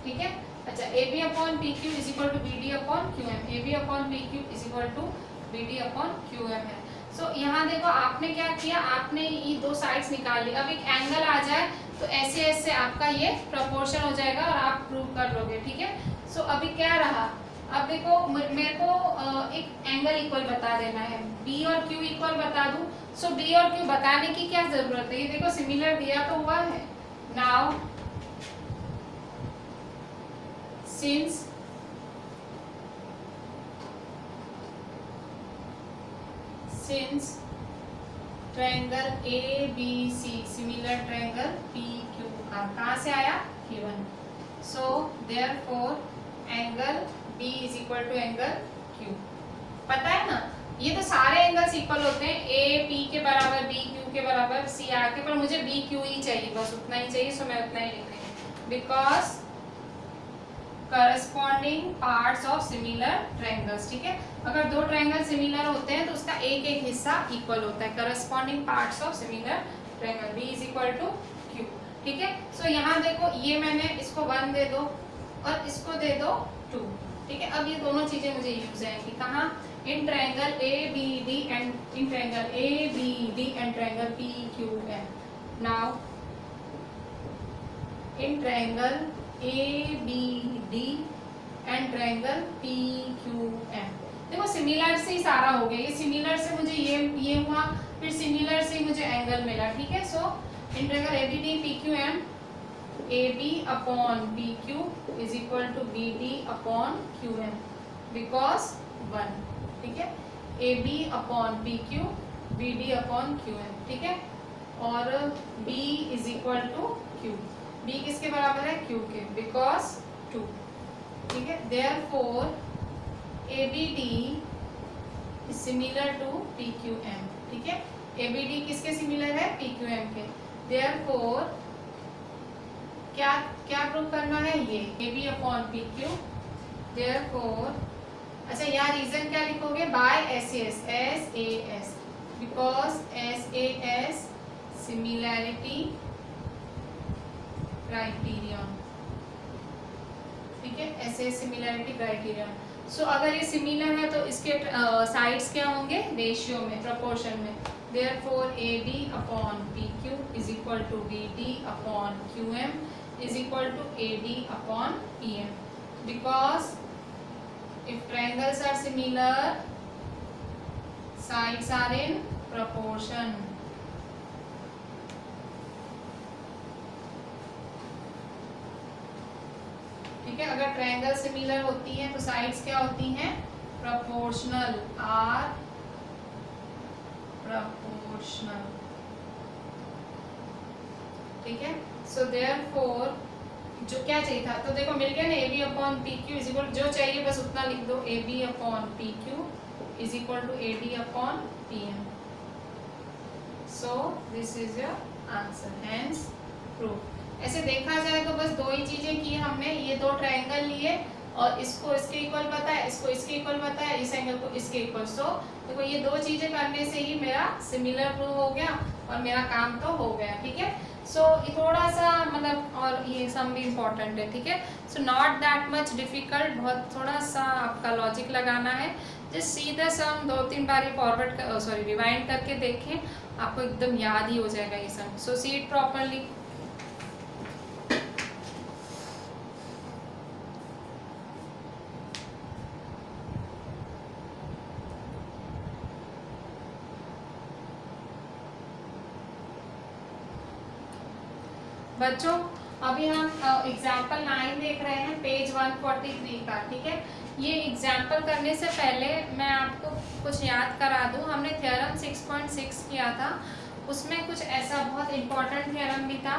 ठीक है। अच्छा, AB upon PQ is equal to BD upon QM, AB upon PQ is equal to BD upon QM है। सो यहाँ देखो आपने क्या किया, आपने ये दो साइड्स निकाल ली। अब एक एंगल आ जाए तो ऐसे ऐसे आपका ये प्रोपोर्शन हो जाएगा और आप प्रूव कर लोगे, ठीक है। सो अभी क्या रहा, अब देखो मेरे को एक एंगल इक्वल बता देना है, B और Q इक्वल बता दूं। सो B और Q बताने की क्या जरूरत है, ये देखो सिमिलर दिया तो हुआ है। Now since triangle ABC similar triangle PQR, कहाँ से आया, Q1। So therefore angle B is equal to angle Q, पता है ना। ये तो सारे एंगल्स इक्वल होते हैं, ए पी के बराबर, बी क्यू के बराबर, सी आर के, पर मुझे बी क्यू ही चाहिए, बस उतना ही चाहिए, सो मैं उतना ही लिख रही हूँ। Because corresponding parts of similar triangles, ठीक है। अगर दो ट्रायंगल सिमिलर होते हैं तो उसका एक एक हिस्सा इक्वल होता है, corresponding parts of similar triangle, B is equal to Q, ठीक है। सो यहाँ देखो, ये मैंने इसको 1 दे दो और इसको दे दो 2, ठीक है। अब ये दोनों चीजें मुझे यूज आएंगी कहाँ, in triangle A B D and in triangle A B D and triangle P Q M. Now in triangle A B D and triangle P Q M. देखो सिमिलर से ही सारा हो गया, ये सिमिलर से मुझे ये हुआ, फिर सिमिलर से ही मुझे एंगल मिला, ठीक है। So in triangle A B D P Q M, A B upon B Q is equal to B D upon Q M, because 1, ठीक है। A B upon B Q, B D upon Q M, ठीक है। और b is equal to Q, b किसके बराबर है, q के, because 2, ठीक है। Therefore A B D is similar to P Q M, ठीक है। ए बी डी किसके सिमिलर है, पी क्यू एम के। देयरफॉर क्या क्या प्रूव करना है, ये A B upon P Q. Therefore अच्छा यहाँ रीजन क्या लिखोगे, by S A S, because S A S similarity criterion, ठीक है, ऐसे सिमिलैरिटी क्राइटेरियन। सो अगर ये सिमिलर है तो इसके साइड्स क्या होंगे, रेशियो में, प्रोपोर्शन में। Therefore A B upon P Q is equal to B D upon Q M is equal to A D upon P M, because if triangles are similar, sides are in proportion, ठीक है। अगर triangle similar होती है तो sides क्या होती हैं, proportional, are proportional, ठीक है। सो देयरफॉर जो क्या चाहिए था, तो देखो मिल गया ना, A B upon P Q is equal, जो चाहिए बस उतना लिख दो, A B upon P Q is equal to A D upon P M. So this is your answer, hence proof. ऐसे देखा जाए तो बस दो ही चीजें की हमने, ये दो ट्रायंगल लिए और इसको इसके इक्वल पता है, इसको इसके इक्वल पता है, इस एंगल को इसके इक्वल। सो देखो ये दो चीजें करने से ही मेरा सिमिलर प्रूव हो गया और मेरा काम तो हो गया, ठीक है। सो ये थोड़ा सा मतलब, और ये सम भी इम्पोर्टेंट है, ठीक है। So not that much difficult, बहुत थोड़ा सा आपका लॉजिक लगाना है। जस्ट सी द सम, 2-3 बार फॉरवर्ड रिवाइंड करके देखें, आपको एकदम याद ही हो जाएगा ये सम। सो सी इट प्रॉपरली। बच्चों अभी हम एग्जाम्पल 9 देख रहे हैं, पेज 143 का, ठीक है। ये एग्जाम्पल करने से पहले मैं आपको कुछ याद करा दूं, हमने थ्योरम 6.6 किया था, उसमें कुछ ऐसा बहुत इम्पोर्टेंट थ्योरम भी था।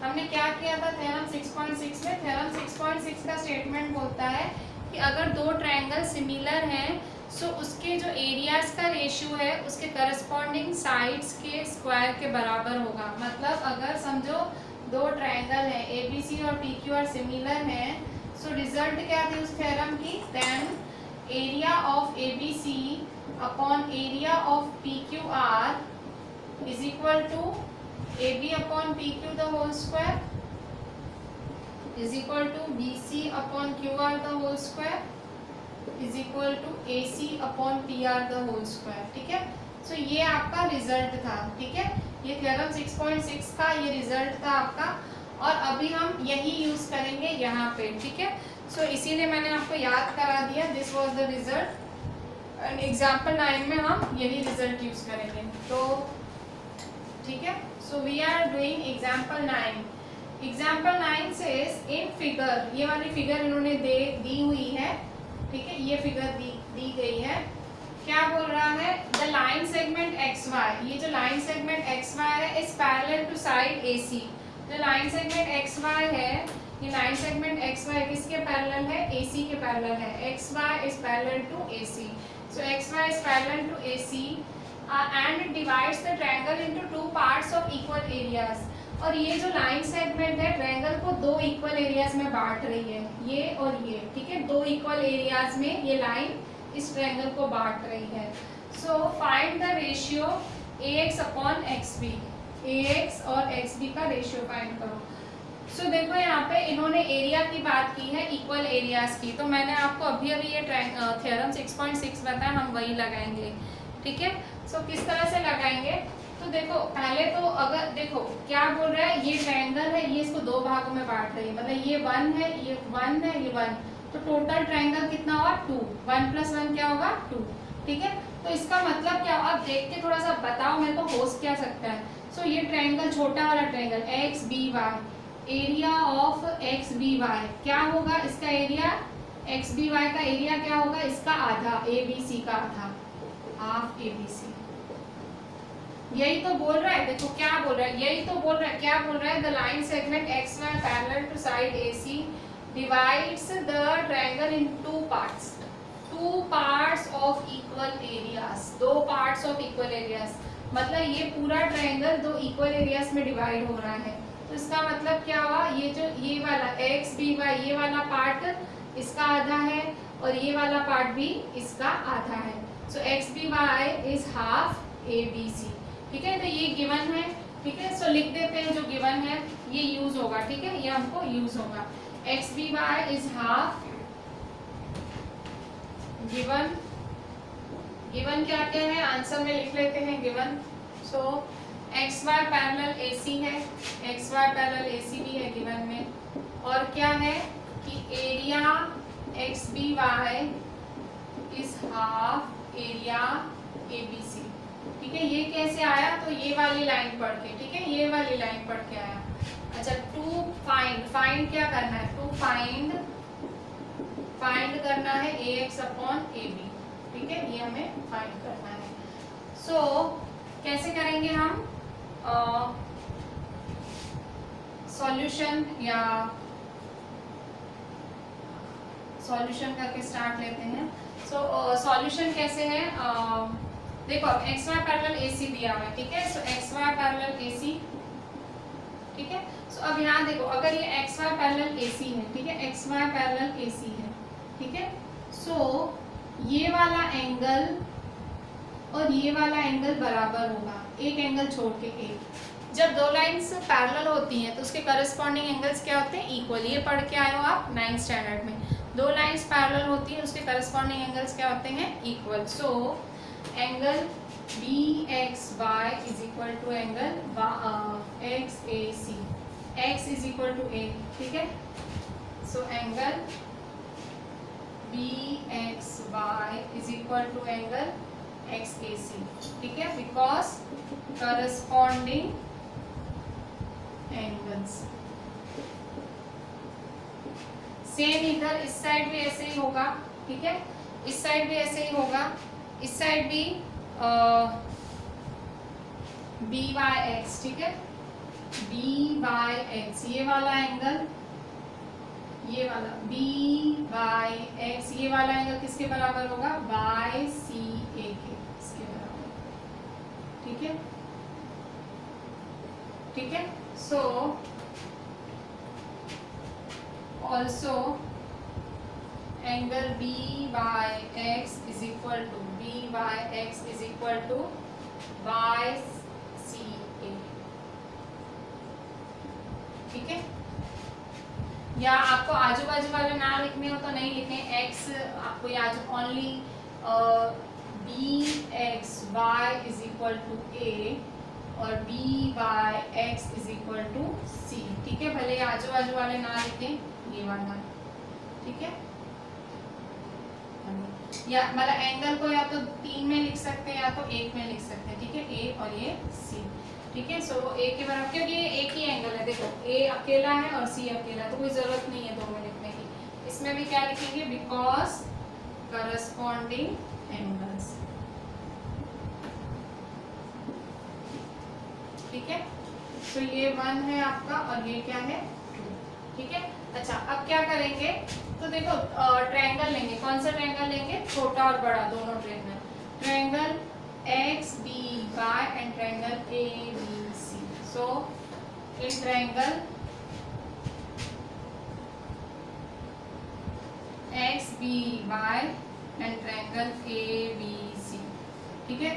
हमने क्या किया था थ्योरम 6.6 में, थ्योरम 6.6 का स्टेटमेंट बोलता है कि अगर दो ट्रायंगल सिमिलर हैं सो उसके जो एरियाज का रेशियो है उसके करस्पॉन्डिंग साइड्स के स्क्वायर के बराबर होगा। मतलब अगर समझो दो ट्रायंगल है ए बी सी और पी क्यू आर सिमिलर हैं, सो रिजल्ट क्या थी उस थ्योरम की, then area of A B C upon area of P Q R is equal to A B upon P Q the whole square is equal to B C upon Q R the whole square is equal to A C upon P R the whole square, ठीक है। सो ये आपका result था, ठीक है। ये theorem 6.6 का ये रिजल्ट था आपका, और अभी हम यही यूज करेंगे यहाँ पे, ठीक है। सो इसीलिए मैंने आपको याद करा दिया, this was the result, and example 9 में हम यही रिजल्ट यूज करेंगे, तो ठीक है। So we are doing example 9। Example 9 says in figure, ये वाली फिगर इन्होंने दी हुई है, ठीक है, ये फिगर दी गई है। क्या बोल रहा है, the line segment X Y, ये जो लाइन सेगमेंट एक्स वाई है is parallel to side A C. जो लाइन सेगमेंट एक्स वाई है, ये लाइन सेगमेंट एक्स वाई किसके पैरेलल है, ए सी के पैरेलल है, X Y is parallel to A C. So XY is parallel to AC and it divides the triangle into two parts of equal areas. और ये जो line segment है triangle को दो equal areas में बांट रही है, ये और ये, ठीक है, दो इक्वल एरियाज में ये लाइन इस ट्रायंगल को बांट रही है. So find the ratio AX upon XB. AX और XB का रेशियो फाइंड करो. सो देखो यहाँ पे इन्होंने एरिया की बात की है, इक्वल एरियाज की, तो मैंने आपको अभी ये थ्योरम 6.6 बताया, हम वही लगाएंगे, ठीक है. सो किस तरह से लगाएंगे, तो देखो पहले तो अगर देखो क्या बोल रहा है, ये ट्रायंगल है, ये इसको दो भागों में बांट रही है, मतलब ये 1 है, ये 1 है, ये 1, तो टोटल ट्रायंगल कितना हुआ 2. 1 + 1 क्या होगा 2, ठीक है. तो इसका मतलब क्या, आप देख के थोड़ा सा बताओ मेरे को हो क्या सकता है. सो ये ट्रायंगल, छोटा वाला triangle XBY, area of XBY क्या होगा, इसका एरिया XBY का एरिया क्या होगा, इसका आधा, ABC का आधा, हाफ ABC. यही तो बोल रहा है, देखो क्या बोल रहा है, यही तो बोल रहा है, क्या बोल रहा है, the line segment XY parallel to side AC divides the triangle in two parts. Two parts of equal areas, दो पार्ट्स ऑफ इक्वल एरियाज, मतलब ये पूरा ट्रायंगल दो इक्वल एरियाज में डिवाइड हो रहा है. तो इसका मतलब क्या हुआ, ये जो ये वाला XBY, ये वाला पार्ट इसका आधा है और ये वाला पार्ट भी इसका आधा है. सो XBY इज हाफ ABC, ठीक है. तो ये गिवन है, ठीक है. सो लिख देते हैं जो गिवन है, ये यूज होगा, ठीक है, ये हमको यूज होगा. XBY is half, given, given क्या क्या है आंसर में लिख लेते हैं गिवन. सो XY पैरेलल AC है, XY पैरेलल AC भी है गिवन में, और क्या है कि area XBY is half area ABC, ठीक है. ये कैसे आया, तो ये वाली लाइन पढ़ के, ठीक है, ये वाली लाइन पढ़ के आया. अच्छा, टू फाइंड, फाइंड क्या करना है, टू फाइंड, फाइंड करना है AX अपॉन AB, ठीक है, ये हमें फाइंड करना है. सो कैसे करेंगे हम, सॉल्यूशन या सॉल्यूशन करके स्टार्ट लेते हैं. सो सॉल्यूशन कैसे है, देखो अब XY पैरेलल AC दिया हुआ है, ठीक है. सो XY पैरेलल AC, ठीक है. सो अब यहाँ देखो, अगर ये XY पैरेलल AC है, ठीक है, XY पैरेलल AC है, ठीक है. सो ये वाला एंगल और ये वाला एंगल बराबर होगा, एक एंगल छोड़ के एक. जब दो लाइंस पैरेलल होती हैं तो उसके करस्पॉन्डिंग एंगल्स क्या होते हैं, इक्वल. ये पढ़ के आए हो आप 9th स्टैंडर्ड में, दो लाइंस पैरेलल होती हैं उसके करस्पॉन्डिंग एंगल्स क्या होते हैं, equal. So angle BXY is equal to angle XAC, X is equal to A, ठीक है. So angle BXY is equal to angle XAC, ठीक है, बिकॉज करस्पॉन्डिंग एंगल्स सेम. इधर इस साइड भी ऐसे ही होगा, ठीक है, इस साइड भी ऐसे ही होगा, इस साइड भी BYX, ठीक है, BYX, ये वाला एंगल, ये वाला BYX, ये वाला एंगल किसके बराबर होगा, YCA के, इसके बराबर, ठीक है, ठीक है. So also angle BYX is equal to BYX is equal to YCA, ठीक है. या आपको आजू बाजू वाले ना लिखने हो तो नहीं लिखें, X आपको याद, only BXY is equal to A और BYX is equal to C, ठीक है. भले आजू बाजू वाले ना लिखें, ये वाला, ठीक है. या मतलब एंगल को या तो 3 में लिख सकते हैं या तो 1 में लिख सकते हैं, ठीक है, A और ये C, ठीक है. सो A के बराबर, क्योंकि ये एक ही एंगल है, देखो A अकेला है और C अकेला है, तो कोई जरूरत नहीं है 2 में लिखने की. इसमें भी क्या लिखेंगे, बिकॉज करस्पॉन्डिंग एंगल्स, ठीक है. तो ये 1 है आपका और ये क्या है 2. ठीक है। अच्छा अब क्या करेंगे, तो देखो ट्रायंगल लेंगे, कौन सा ट्रायंगल लेंगे, छोटा और बड़ा दोनों triangle, triangle XBY and triangle ABC। So in triangle XBY and triangle ABC, ठीक है,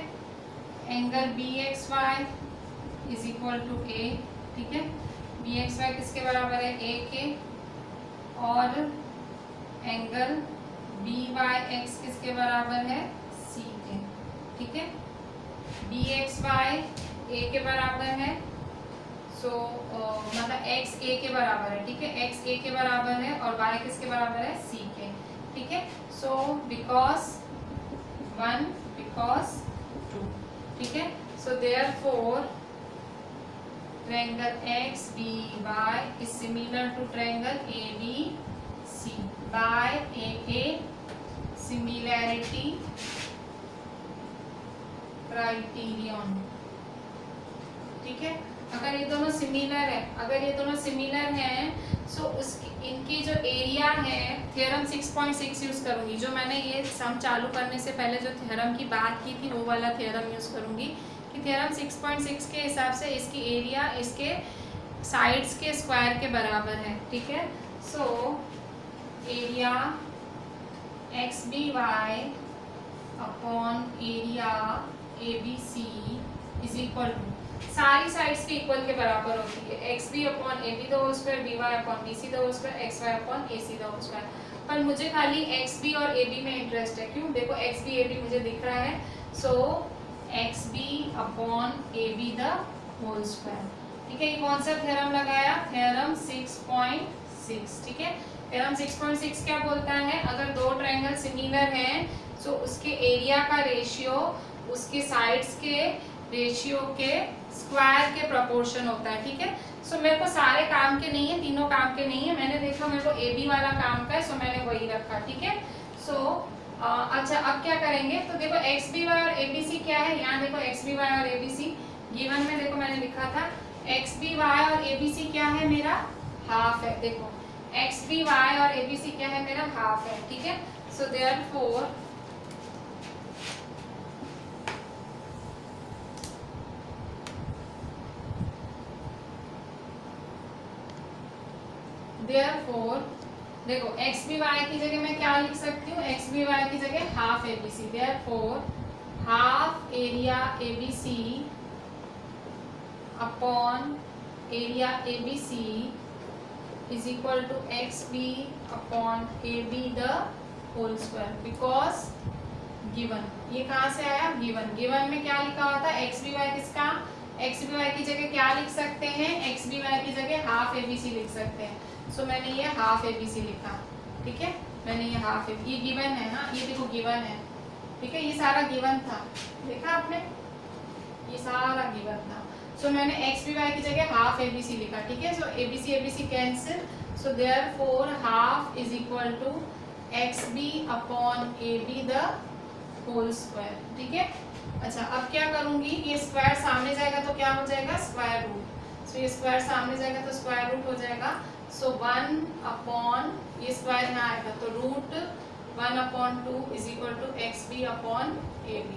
angle BXY is equal to A, ठीक है, BXY किसके बराबर है, A के, और एंगल BYX किसके बराबर है, C के, ठीक है, BXY A के बराबर है, सो मतलब X A के बराबर है, ठीक है, X A के बराबर है और Y किसके बराबर है, C के, ठीक है। सो बिकॉज 1 बिकॉज 2, ठीक है। So therefore triangle XBY is similar to triangle ABC by a similarity criterion, ठीक है। अगर ये दोनों सिमिलर है, अगर ये दोनों सिमिलर हैं सो उसकी इनकी जो एरिया है, थ्योरम 6.6 यूज करूंगी, जो मैंने ये सम चालू करने से पहले जो थ्योरम की बात की थी वो वाला थ्योरम यूज करूंगी कि थ्योरम 6.6 के हिसाब से इसकी एरिया इसके साइड्स के स्क्वायर के बराबर है, ठीक है। So area XBY upon area ABC is equal to, सारी साइड्स के इक्वल के बराबर होती है, XB upon AB the whole square, BY upon BC the whole square, XY upon AC the whole square. पर मुझे खाली XB और AB में इंटरेस्ट है, क्यों, देखो XB AB मुझे दिख रहा है, so XB upon AB the whole square, ठीक है। ये कौन सा थ्योरम लगाया, थ्योरम 6.6, ठीक है। थ्योरम 6.6 क्या बोलता है, अगर दो ट्रायंगल सिमिलर हैं सो उसके एरिया का रेशियो उसके साइड्स के रेशियो के स्क्वायर के प्रोपोर्शन होता है, ठीक है। सो मेरे को सारे काम के नहीं है, तीनों काम के नहीं है, मैंने देखा मेरे को AB वाला काम का है, सो मैंने वही रखा, ठीक है। सो अच्छा अब क्या करेंगे, तो देखो XBY और ABC क्या है, यहाँ देखो XBY और ABC गिवन में देखो मैंने लिखा था XBY और ABC क्या है, मेरा हाफ है, देखो XBY और ABC क्या है, मेरा हाफ है, ठीक है। सो देयरफॉर देखो XBY की जगह मैं क्या लिख सकती हूँ, XBY की जगह half ABC, therefore half area ABC upon area ABC is equal to XB upon AB the whole square, because given, ये कहाँ से आया, गिवन, गिवन में क्या लिखा हुआ था, XBY किसका, XBY की जगह क्या लिख सकते हैं, XBY की जगह हाफ ABC लिख सकते हैं, सो मैंने ये हाफ ABC लिखा, ठीक है, मैंने ये हाफ, ये गिवन है ना, ये देखो गिवन है, ठीक है, ये सारा गिवन था, देखा आपने, ये सारा गिवन था, सो मैंने XBY की जगह हाफ ABC लिखा, ठीक है। So ABC ABC cancel, so therefore half is equal to XB upon AB the whole square, ठीक है। अच्छा अब क्या करूंगी, ये स्क्वायर सामने जाएगा तो क्या हो जाएगा, स्क्वायर रूट, सो ये स्क्वायर सामने जाएगा तो स्क्वायर रूट हो जाएगा, सो 1 अपॉन ये स्क्वायर यहाँ आएगा तो root 1 upon 2 is equal to XB upon AB,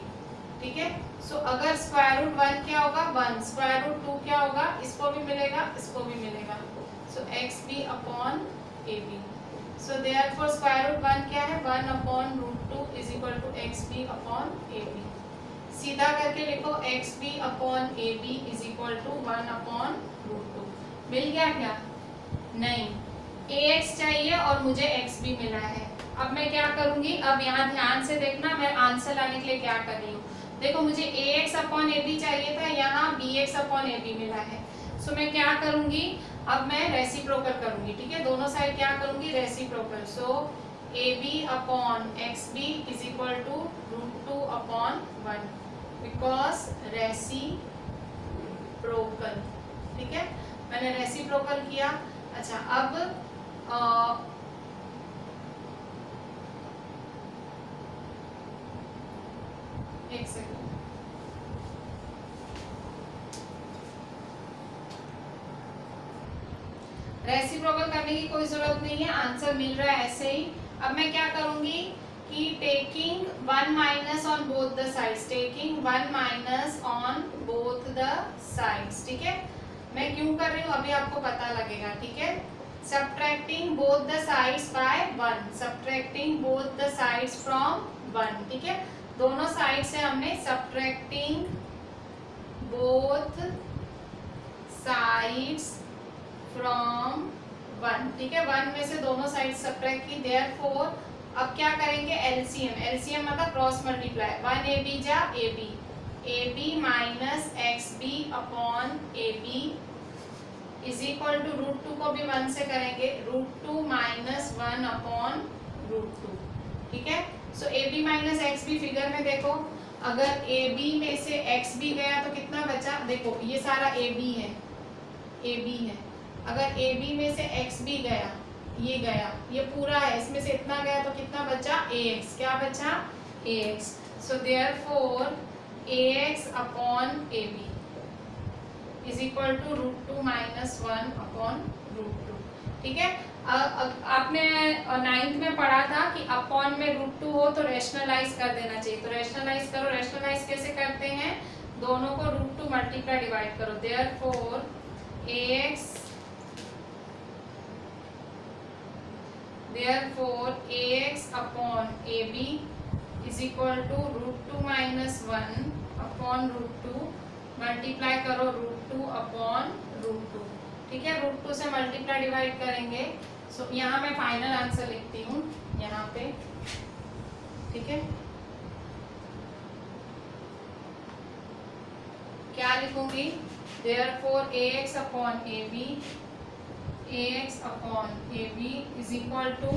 ठीक है। सो अगर स्क्वायर रूट 1 क्या होगा 1, स्क्वायर रूट 2 क्या होगा, इसको भी मिलेगा इसको भी मिलेगा, so XB upon AB, so therefore square root 1 क्या है, 1 upon root 2 is equal to XB upon AB, सीधा करके लिखो XB upon AB is equal to 1 upon root 2, मिल गया क्या, नहीं, AX चाहिए और मुझे XB मिला है। अब मैं क्या करूंगी, अब यहाँ ध्यान से देखना मैं आंसर लाने के लिए क्या कर रही हूँ, देखो मुझे AX अपॉन AB चाहिए था, यहाँ BX अपॉन AB मिला है, सो मैं क्या करूंगी, अब मैं रेसिप्रोकल करूंगी, ठीक है, दोनों साइड क्या करूंगी, reciprocal, so AB upon XB is equal to root 2 upon 1 because reciprocal, ठीक है, मैंने रेसिप्रोकल किया। अच्छा अब एक सेकंड, रेसिप्रोकल करने की कोई जरूरत नहीं है, आंसर मिल रहा है ऐसे ही। अब मैं क्या करूंगी कि taking 1 minus on both the sides, taking 1 minus on both the sides, ठीक है। मैं क्यों कर रही हूँ अभी आपको पता लगेगा, ठीक है। Subtracting both the sides by 1, subtracting both the sides from 1, ठीक है। दोनों साइड से हमने सबट्रैक्टिंग बोथ साइड्स फ्रॉम 1, ठीक है। 1 में से दोनों साइड सबट्रैक्ट की, देयरफॉर अब क्या करेंगे एलसीएम, एलसीएम मतलब क्रॉस मल्टीप्लाई, 1 ए बी जा A B, A B minus X B upon A B is equal to √2 को भी 1 से करेंगे, √2 माइनस 1 अपॉन √2, ठीक है। So A B minus X B figure में देखो, अगर ए बी में से एक्स बी गया तो कितना बचा, देखो ये सारा ए बी है, ए बी है, अगर ए बी में से एक्स बी गया, ये पूरा है, इसमें से इतना गया तो कितना बचा ए एक्स, क्या बचा A X. So therefore A X upon A B is equal to √2 minus 1 upon √2, ठीक है। आपने 9th में पढ़ा था कि अपॉन में √2 हो तो रेशनलाइज कर देना चाहिए, तो रेशनलाइज करो, रेशनलाइज कैसे करते हैं, दोनों को √2 मल्टीप्लाई डिवाइड करो, therefore ax upon A B is equal to √2 minus 1 upon √2 multiply करो √2 अपॉन √2, ठीक है। √2 से मल्टीप्लाई डिवाइड करेंगे, सो यहाँ मैं फाइनल आंसर लिखती हूँ यहाँ पे, ठीक है। क्या लिखूंगी, therefore ax upon A B, ax upon A B is equal to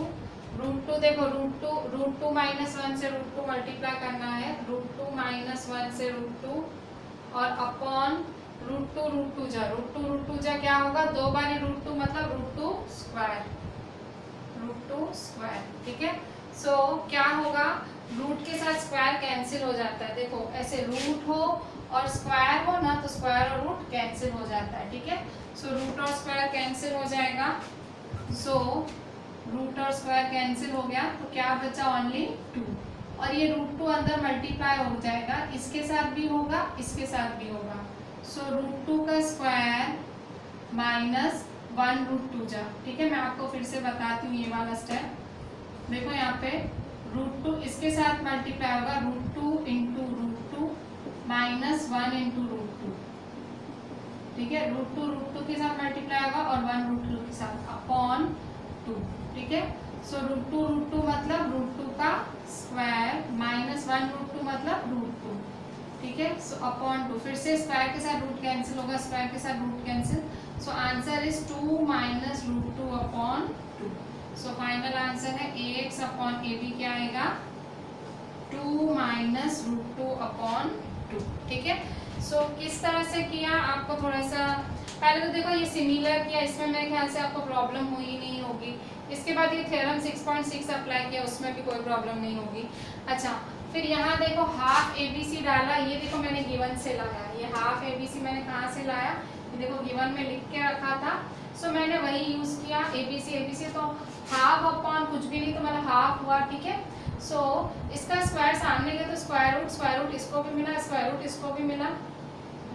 √2, देखो √2 माइनस 1 से √2 मल्टीप्लाई करना है, √2 माइनस 1 से √2 और अपॉन √2 √2 जा क्या होगा, 2 बारी √2 मतलब √2 स्क्वायर, ठीक है। सो क्या होगा, रूट के साथ स्क्वायर कैंसिल हो जाता है, देखो ऐसे रूट हो और स्क्वायर हो ना तो स्क्वायर और रूट कैंसिल हो जाता है, ठीक है। सो रूट और स्क्वायर कैंसिल हो जाएगा, सो रूट और स्क्वायर कैंसिल हो गया तो क्या बचा ओनली 2, और ये √2 अंदर मल्टीप्लाई हो जाएगा, इसके साथ भी होगा इसके साथ भी होगा, सो √2 का स्क्वायर माइनस 1 √2 जा, ठीक है। मैं आपको फिर से बताती हूँ ये वाला स्टेप, देखो यहाँ पे √2 इसके साथ मल्टीप्लाई होगा, √2 इंटू √2 माइनस 1 इंटू √2, ठीक है। √2 के साथ मल्टीप्लाई होगा और 1 √2 के साथ अपॉन 2, ठीक है। सो √2 मतलब √2 का स्क्वायर माइनस 1 √2 मतलब √2, ठीक है। सो अपॉन 2, फिर से स्क्वायर के साथ रूट कैंसिल होगा, स्क्वायर के साथ root cancel, so answer is 2 minus √2 upon 2। So final answer है ax अपॉन ए बी क्या आएगा, 2 माइनस √2 अपॉन 2, ठीक है। सो किस तरह से किया आपको थोड़ा सा, पहले तो देखो ये सिमिलर किया, इसमें मेरे ख्याल से आपको प्रॉब्लम हुई नहीं होगी, इसके बाद ये थ्योरम 6.6 अप्लाई किया, उसमें भी कोई प्रॉब्लम नहीं होगी। अच्छा, फिर यहाँ देखो हाफ ABC डाला, ये देखो मैंने गिवन से लाया, ये हाफ ABC मैंने कहाँ से लाया, ये देखो गिवन में लिख के रखा था, सो मैंने वही यूज किया, ABC तो हाफ अपॉन कुछ भी नहीं तो मेरा हाफ हुआ, ठीक है। सो इसका स्क्वायर सामने गया तो स्क्वायर रूट इसको भी मिला, स्क्वायर रूट इसको भी मिला,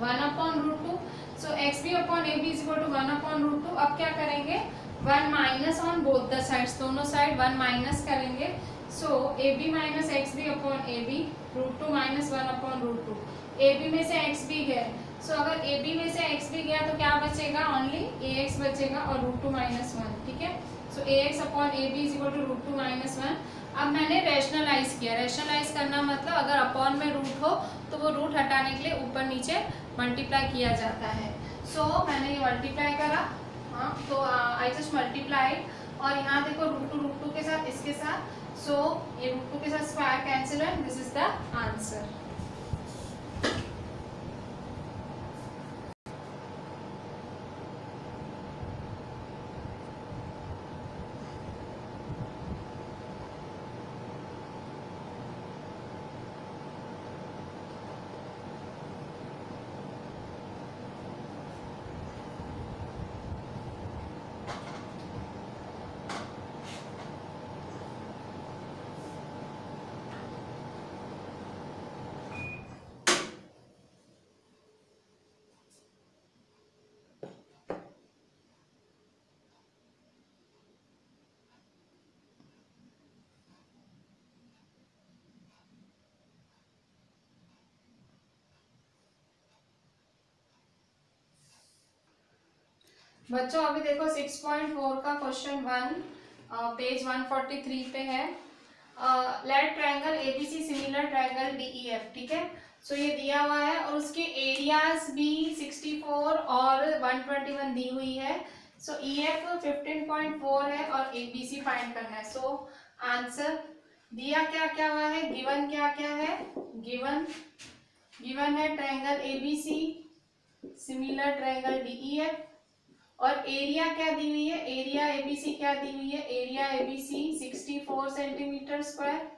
1 upon √2, so XB upon AB is equal to 1 upon √2। अब क्या करेंगे, 1 minus on both the sides, दोनों साइड 1 माइनस करेंगे, so AB minus XB upon AB, √2 minus 1 upon √2, AB में से XB गए, सो अगर AB में से XB गया तो क्या बचेगा, ओनली AX बचेगा और √2 माइनस 1, ठीक है। So AX upon AB is equal to √2 minus 1। अब मैंने रैशनलाइज किया, रैशनलाइज करना मतलब अगर अपॉन में रूट हो तो वो रूट हटाने के लिए ऊपर नीचे मल्टीप्लाई किया जाता है, सो मैंने ये मल्टीप्लाई करा, हाँ तो आई जस्ट मल्टीप्लाई, और यहाँ देखो √2 के साथ इसके साथ, सो ये √2 के साथ स्क्वायर कैंसिल है, दिस इज द आंसर। बच्चों अभी देखो 6.4 का क्वेश्चन 1 पेज 143 पे है। Let triangle ABC similar triangle DEF, ठीक है। सो ये दिया हुआ है और उसके एरियाज भी 64 और 121 दी हुई है। सो ईएफ 15.4 है और एबीसी फाइंड करना है। सो आंसर दिया क्या क्या हुआ है, गिवन क्या क्या है, गिवन है triangle ABC similar triangle DEF, और एरिया क्या दी हुई है, एरिया एबीसी क्या दी हुई है, area ABC 64 centimetre square,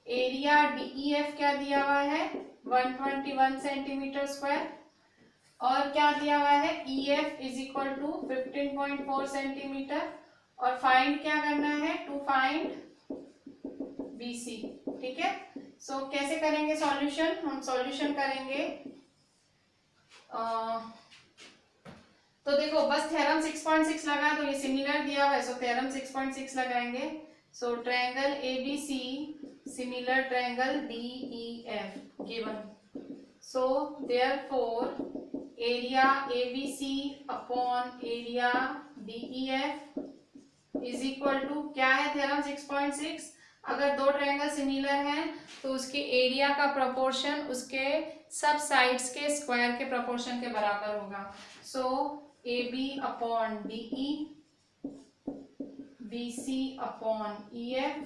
area DEF क्या दिया हुआ है 121 सेंटीमीटर स्क्वायर, और क्या दिया हुआ है EF is equal to 15.4 centimetre, और फाइंड क्या करना है, टू फाइंड बीसी, ठीक है। सो कैसे करेंगे सॉल्यूशन, हम सॉल्यूशन करेंगे तो देखो बस थ्योरम 6.6 लगा, तो ये सिमिलर दिया हुआ है, सो थ्योरम 6.6 लगाएंगे। So triangle ABC similar triangle DEF given, so therefore area ABC upon area DEF is equal to क्या है थ्योरम 6.6, अगर दो ट्रायंगल सिमिलर हैं तो उसके एरिया का प्रोपोर्शन उसके सब साइड्स के स्क्वायर के प्रोपोर्शन के बराबर होगा। सो AB upon DE, BC upon EF,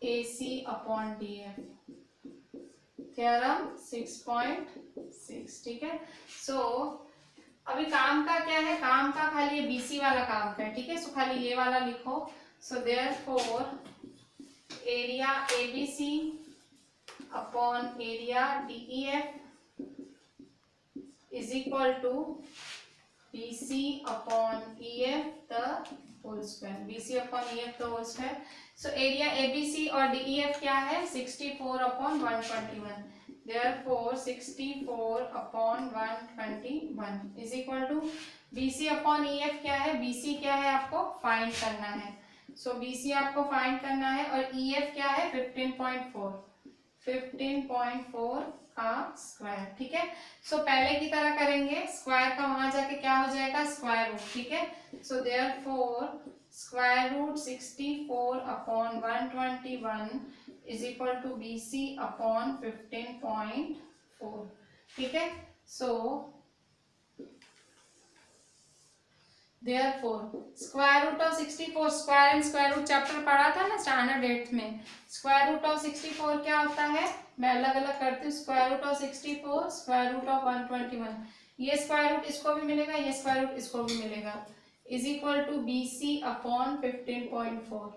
AC upon DF, theorem 6.6, ठीक है। सो अभी काम का क्या है, काम का खाली ये BC वाला काम का है, ठीक है। सो खाली ये वाला लिखो। सो therefore area ABC upon area DEF is equal to BC upon EF the whole square, BC upon EF the whole square। so area ABC और DEF क्या है 64 upon 121, therefore 64 upon 121 is equal to BC upon EF क्या है, BC क्या है आपको find करना है। so BC आपको फाइंड करना है और EF क्या है 15.4 का स्क्वायर, ठीक है। सो पहले की तरह करेंगे, स्क्वायर का वहां जाके क्या हो जाएगा स्क्वायर रूट, ठीक है। So therefore square root 64 upon 121 is equal to BC upon 15.4, ठीक है। So therefore square root of 64, square and square root chapter पढ़ा था ना स्टैंडर्ड 8th में। स्क्वायर रूट ऑफ 64 क्या होता है, मैं अलग अलग करती हूँ। Square root of 64, square root of 121, ये स्क्वायर रूट इसको भी मिलेगा, ये स्क्वायर रूट इसको भी मिलेगा, is equal to BC upon 15.4।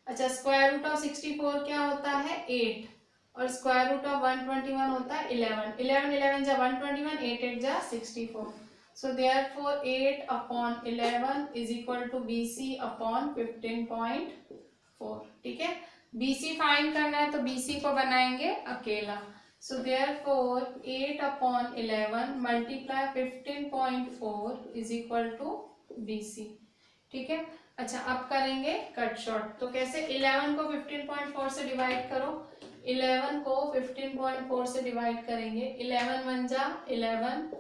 अच्छा स्क्वायर रूट ऑफ 64 क्या होता है 8, और स्क्वायर रूट ऑफ 121 होता है 11, 11 जा 121, 8 8 जा 64। So therefore 8 upon 11 is equal to BC upon 15.4, ठीक है। BC फाइंड करना है तो BC को बनाएंगे अकेला। So therefore 8 upon 11 multiply 15.4 is equal to BC, ठीक है। अच्छा अब करेंगे कट शॉर्ट, तो कैसे 11 को 15.4 से डिवाइड करो, 11 को 15.4 से डिवाइड करेंगे, 11 1 जा 11,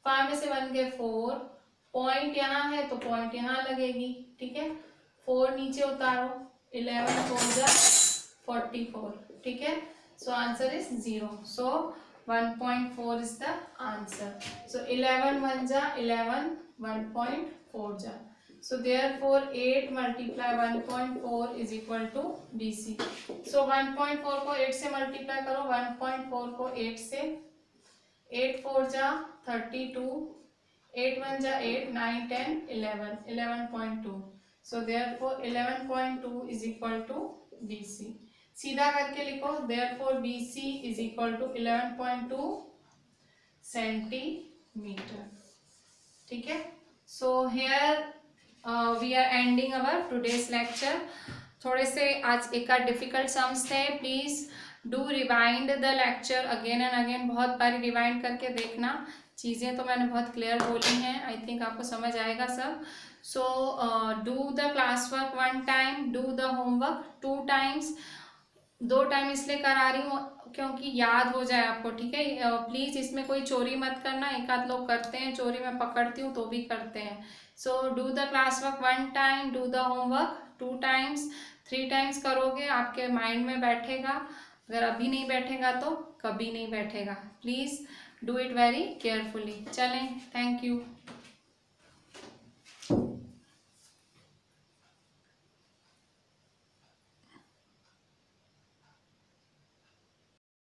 5 में से 1 गए 4, पॉइंट यहाँ है तो पॉइंट यहाँ लगेगी, ठीक है। 4 नीचे उतारो, 11 4 जा 44, ठीक है। So answer is 0, so 1.4 is the answer. So 11 1 जा 11, 1.4 जा, so therefore 8 multiply 1.4 is equal to BC। so 1.4 को 8 से मल्टीप्लाई करो, 1.4 को 8 से, 8 4 जा 32, 8 1 जा 8, 9 10 11, 11.2, so therefore 11.2 is equal to BC। सीधा करके लिखो, therefore BC is equal to 11.2 centimetre, ठीक है। so here we are ending our today's lecture। थोड़े से आज एक डिफिकल्ट सम्स थे, please do rewind the lecture again and again, बहुत बारी रिवाइंड करके देखना। चीज़ें तो मैंने बहुत क्लियर बोली हैं, आई थिंक आपको समझ आएगा सब। So do the class work 1 time, do the homework 2 times, 2 time इसलिए करा रही हूँ क्योंकि याद हो जाए आपको, ठीक है। प्लीज़ इसमें कोई चोरी मत करना, एक आध लोग करते हैं चोरी, मैं पकड़ती हूँ तो भी करते हैं। So do the class work 1 time, do the homework 2 times, 3 times करोगे आपके माइंड में बैठेगा। अगर अभी नहीं बैठेगा तो कभी नहीं बैठेगा। Please do it very carefully. चलें, थैंक यू।